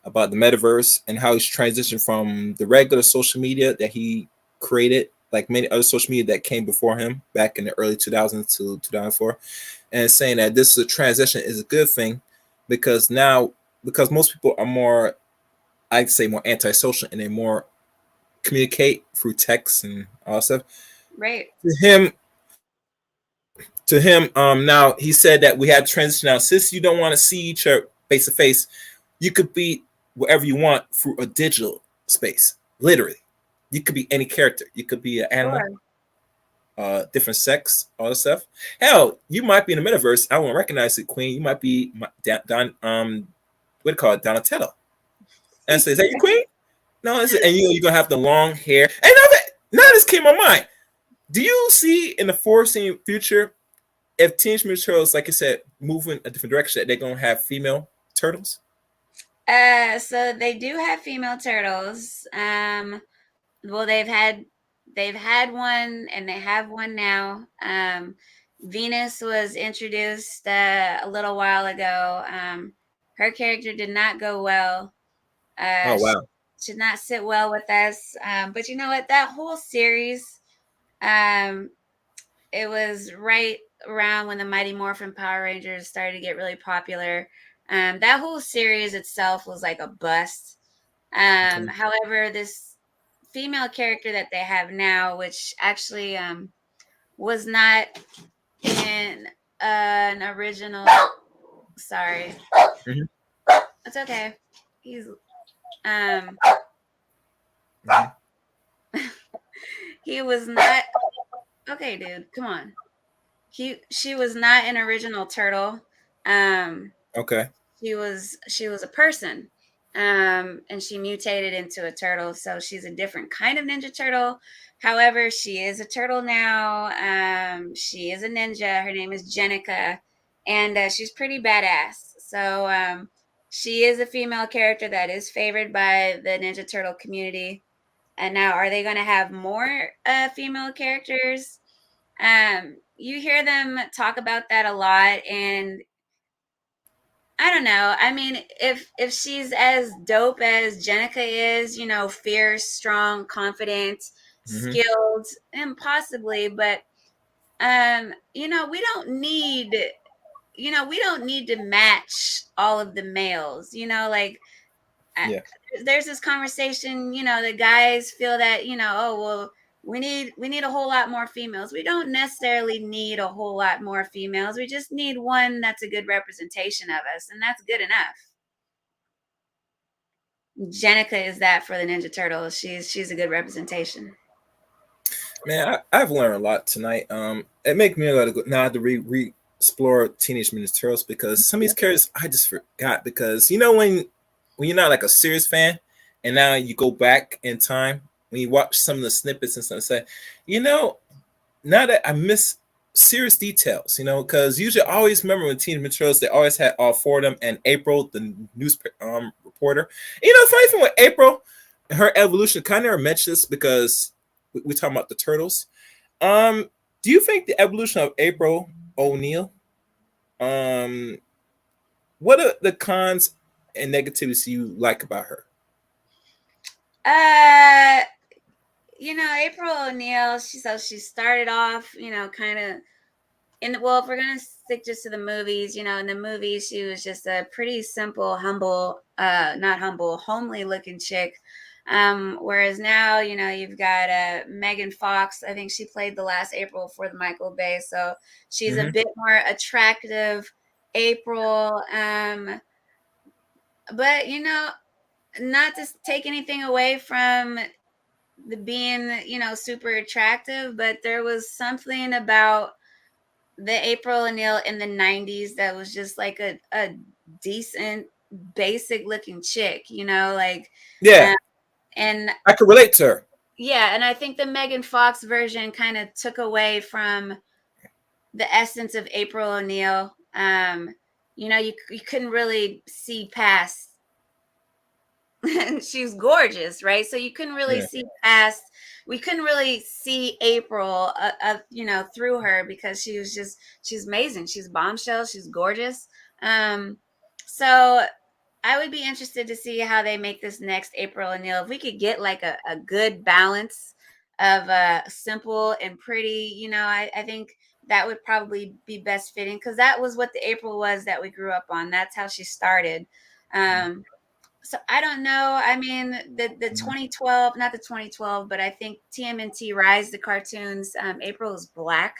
about the metaverse and how he's transitioned from the regular social media that he created, like many other social media that came before him back in the early 2000s to 2004, and saying that this is a transition is a good thing because most people are more, I'd say, more antisocial, and they more communicate through text and all that stuff. Right. To him, now he said that we had transition now. Since you don't want to see each other face to face, you could be wherever you want through a digital space. Literally, you could be any character. You could be an animal, different sex, all this stuff. Hell, you might be in the metaverse. I won't recognize it, Queen. You might be what do you call it, Donatello. And I say, is that your queen? No, and you're gonna have the long hair. And now this came to my mind. Do you see in the foreseeing future, if Teenage Mutant Ninja Turtles, like I said, moving a different direction, they're gonna have female turtles? So they do have female turtles. Well, they've had one, and they have one now. Venus was introduced a little while ago. Her character did not go well. Oh wow! She did not sit well with us. But you know what? That whole series, it was right around when the Mighty Morphin Power Rangers started to get really popular. That whole series itself was like a bust. However, this female character that they have now, which actually was not in an original. Sorry, it's okay. He's he was not okay, dude. Come on. She was not an original turtle. Okay. She was a person. And she mutated into a turtle, so she's a different kind of ninja turtle. However, she is a turtle now. She is a ninja. Her name is Jenica, and she's pretty badass. So she is a female character that is favored by the Ninja Turtle community. And now, are they going to have more female characters? You hear them talk about that a lot, and I don't know. I mean, if she's as dope as Jenica is, you know, fierce, strong, confident, skilled, and possibly, but we don't need to match all of the males. Like there's this conversation, the guys feel that, oh well, we need a whole lot more females. We don't necessarily need a whole lot more females. We just need one that's a good representation of us, and that's good enough. Jenica is that for the Ninja Turtles. She's a good representation. Man, I've learned a lot tonight. It makes me now to re-explore Teenage Mutant Ninja Turtles, because some of these characters I just forgot, because when you're not like a serious fan and now you go back in time, when you watch some of the snippets and stuff, say, now that I miss serious details, because usually I always remember when Teenage Mutant Ninja Turtles, they always had all four of them, and April, the news reporter. Funny thing with April, her evolution, kind of mentioned this because we're talking about the turtles. Do you think the evolution of April O'Neil, what are the cons and negatives you like about her? April O'Neil, she started off, kind of well, if we're gonna stick just to the movies, you know, in the movies, she was just a pretty simple, humble, not humble, homely looking chick. Whereas now, you know, you've got Megan Fox. I think she played the last April for the Michael Bay, so she's a Mhm. bit more attractive. April, but you know, not to take anything away from the being, you know, super attractive, but there was something about the April O'Neil in the 90s that was just like a decent, basic looking chick, you know, like, Yeah, um, and I could relate to her. yeah, and I think the Megan Fox version kind of took away from the essence of April O'Neil. You know, you couldn't really see past. She's gorgeous, right? So you couldn't really Yeah. see past. We couldn't really see April, you know, through her because she's amazing. She's bombshell. She's gorgeous. Um, so I would be interested to see how they make this next April O'Neil. If we could get like a good balance of simple and pretty, you know, I think that would probably be best fitting because that was what the April was that we grew up on. That's how she started. Um, so I don't know. I mean, the 2012, not the 2012, but I think TMNT Rise, the cartoons, April is black,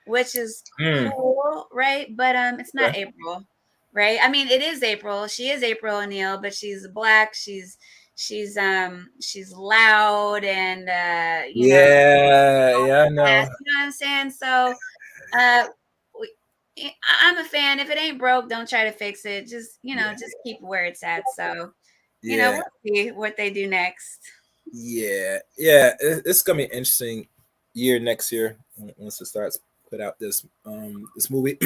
which is Mm. cool, right? But it's not Okay. April, right? I mean, it is April. She is April O'Neil, but she's black. She's loud and you know, Yeah, I know. fast, you know what I'm saying? So uh I'm a fan. If it ain't broke, don't try to fix it. Just, you know, Yeah, just keep where it's at. So, you know, yeah, we'll see what they do next. yeah. It's gonna be an interesting year next year once it starts put out this movie.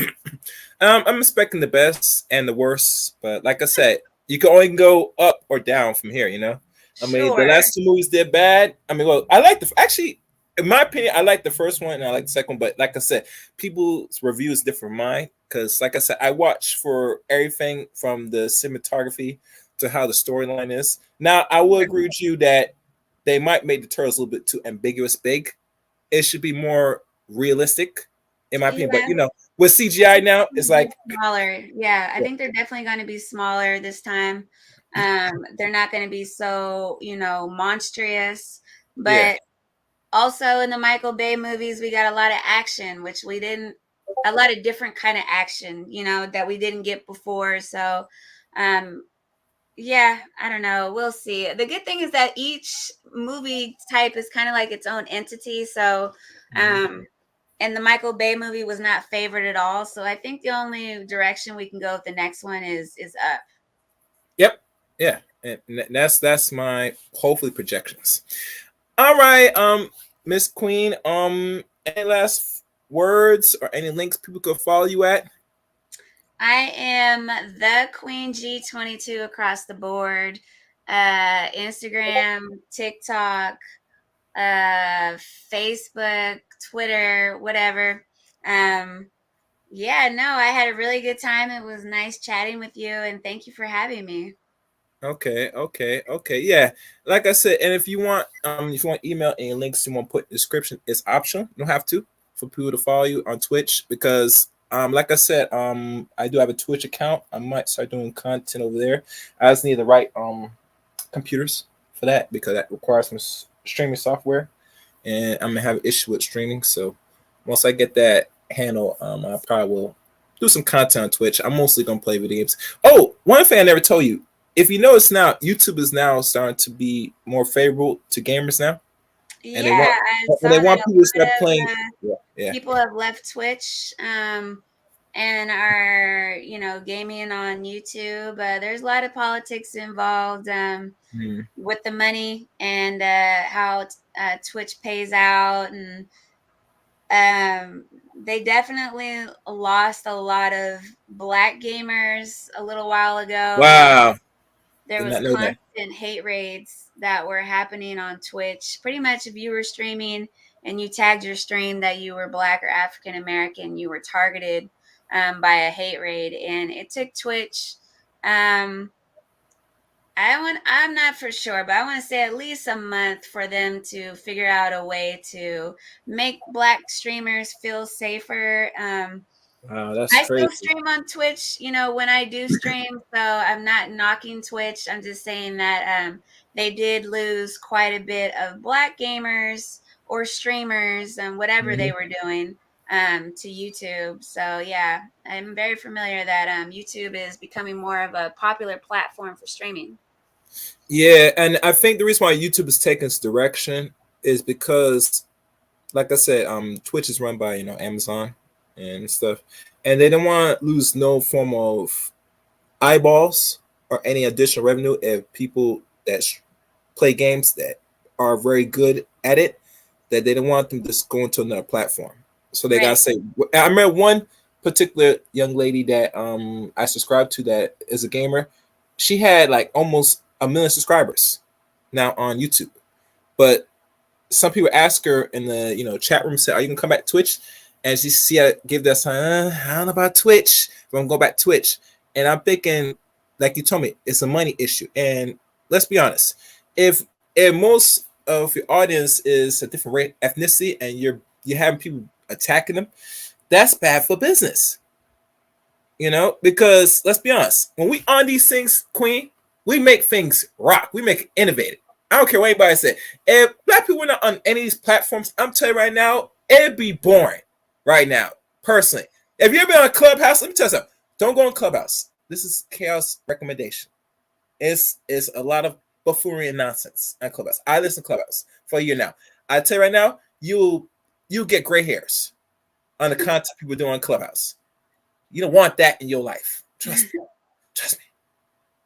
I'm expecting the best and the worst, but like I said, you can only go up or down from here. You know, I mean, the Sure. last two movies did bad. I mean, well, I like the actually. In my opinion, I like the first one and I like the second one. But like I said, people's reviews differ from mine because, like I said, I watch for everything from the cinematography to how the storyline is. Now, I will agree with you that they might make the turtles a little bit too ambiguous big. It should be more realistic, in my opinion. But Yeah. you know, with CGI now, it's like Smaller. Yeah. I yeah, think they're definitely going to be smaller this time. They're not going to be so, you know, monstrous. yeah. But also in the Michael Bay movies, we got a lot of action, which we didn't, a lot of different kind of action, you know, that we didn't get before. So, um, yeah, I don't know. We'll see. The good thing is that each movie type is kind of like its own entity. So, Mhm. um, and the Michael Bay movie was not favored at all. So I think the only direction we can go with the next one is up. Yep, yeah, and that's my hopefully projections. All right, Miss Queen, any last words or any links people could follow you at? I am the Queen G22 across the board. Instagram, TikTok, uh, Facebook, Twitter, whatever. Um, Yeah, no, I had a really good time. It was nice chatting with you, and thank you for having me. Okay. Yeah. Like I said, and if you want email any links you want to put in the description, it's optional. You don't have to for people to follow you on Twitch because like I said, I do have a Twitch account. I might start doing content over there. I just need the right computers for that because that requires some streaming software and I'm gonna have an issue with streaming. So once I get that handle, I probably will do some content on Twitch. I'm mostly gonna play video games. Oh, one thing I never told you. If you notice now, YouTube is now starting to be more favorable to gamers now, and Yeah, I they saw that want a people to start lot of playing. Yeah. people have left Twitch and are, you know, gaming on YouTube. There's a lot of politics involved Hmm. with the money and how Twitch pays out, and they definitely lost a lot of black gamers a little while ago. Wow, There did was not know that. constant hate raids that were happening on Twitch. Pretty much, if you were streaming and you tagged your stream that you were Black or African American, you were targeted by a hate raid. And it took Twitch um, I'm not for sure, but I want to say at least a month for them to figure out a way to make Black streamers feel safer. Wow, that's I still crazy. stream on Twitch, when I do stream, so I'm not knocking Twitch. I'm just saying that they did lose quite a bit of Black gamers or streamers and whatever they were doing to YouTube. So yeah, I'm very familiar that YouTube is becoming more of a popular platform for streaming. Yeah, and I think the reason why YouTube is taking this direction is because, like I said, Twitch is run by Amazon and stuff, and they don't want to lose no form of eyeballs or any additional revenue if people that play games that are very good at it, that they don't want them just going to another platform. So they gotta say. I remember one particular young lady that I subscribed to that is a gamer. She had like almost 1 million subscribers now on YouTube, but some people ask her in the chat room, say, "Are you gonna come back to Twitch?" And she give that sign, "I don't know about Twitch, but I'm going back to Twitch." And I'm thinking, like you told me, it's a money issue. And let's be honest, if most of your audience is a different ethnicity and you're having people attacking them, that's bad for business. Because let's be honest, when we on these things, Queen, we make things rock. We make it innovative. I don't care what anybody said. If Black people were not on any of these platforms, I'm telling you right now, it'd be boring right now, personally. If you've been on Clubhouse, let me tell you something. Don't go on Clubhouse. This is Chaos recommendation. It's a lot of buffoonery and nonsense on Clubhouse. I listen to Clubhouse for a year now. I tell you right now, you'll get gray hairs on the content people do on Clubhouse. You don't want that in your life. Trust me. Trust me.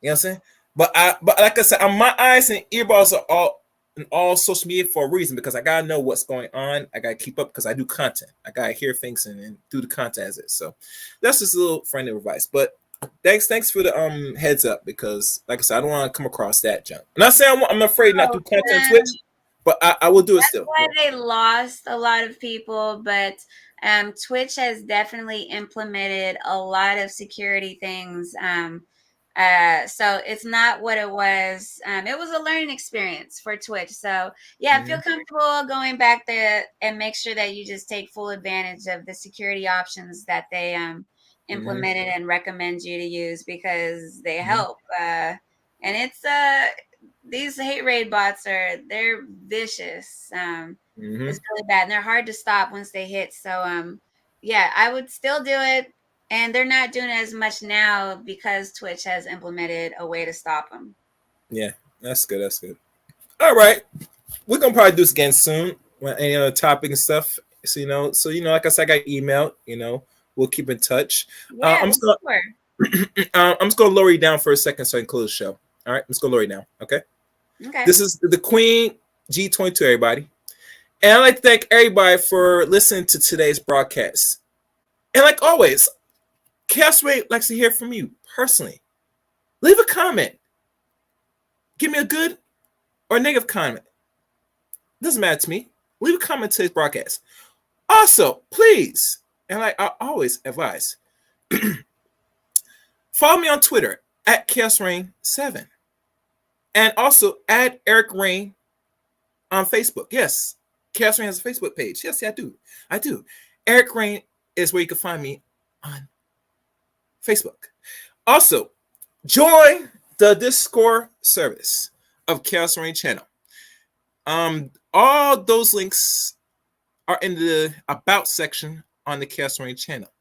You know what I'm saying? But like I said, my eyes and earballs are all in all social media for a reason, because I gotta know what's going on. I gotta keep up because I do content. I gotta hear things and do the content as is. So that's just a little friendly advice. But thanks for the heads up, because like I said, I don't want to come across that junk. I'm not saying I'm afraid not to do content on Twitch, but I will do it still. That's why they lost a lot of people, but Twitch has definitely implemented a lot of security things. So it's not what it was. It was a learning experience for Twitch. So yeah, feel comfortable going back there and make sure that you just take full advantage of the security options that they implemented and recommend you to use, because they help. And it's these hate raid bots they're vicious. It's really bad, and they're hard to stop once they hit. So yeah, I would still do it. And they're not doing it as much now because Twitch has implemented a way to stop them. Yeah, that's good. That's good. All right. We're going to probably do this again soon with any other topic and stuff. So, like I said, I got emailed, we'll keep in touch. Yeah, I'm just going to lower you down for a second so I can close the show. All right. I'm just going to lower you down. Okay. This is the Queen G22, everybody. And I'd like to thank everybody for listening to today's broadcast. And like always, Chaos Ray likes to hear from you personally. Leave a comment. Give me a good or negative comment. Doesn't matter to me. Leave a comment to this broadcast. Also, please, and like I always advise, follow me on Twitter at ChaosRain7. And also add Eric Rain on Facebook. Yes, Chaos Rain has a Facebook page. Yes, I do. Eric Rain is where you can find me on Facebook. Also, join the Discord service of Chaos Rain channel. All those links are in the About section on the Chaos Rain channel.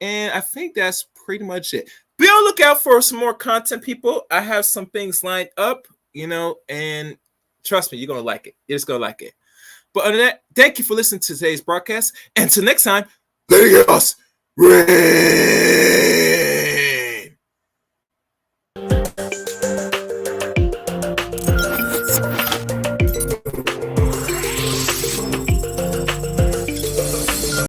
And I think that's pretty much it. Be on the lookout for some more content, people. I have some things lined up, and trust me, you're going to like it. You're just going to like it. But other than that, thank you for listening to today's broadcast. And until next time, Chaos Rain.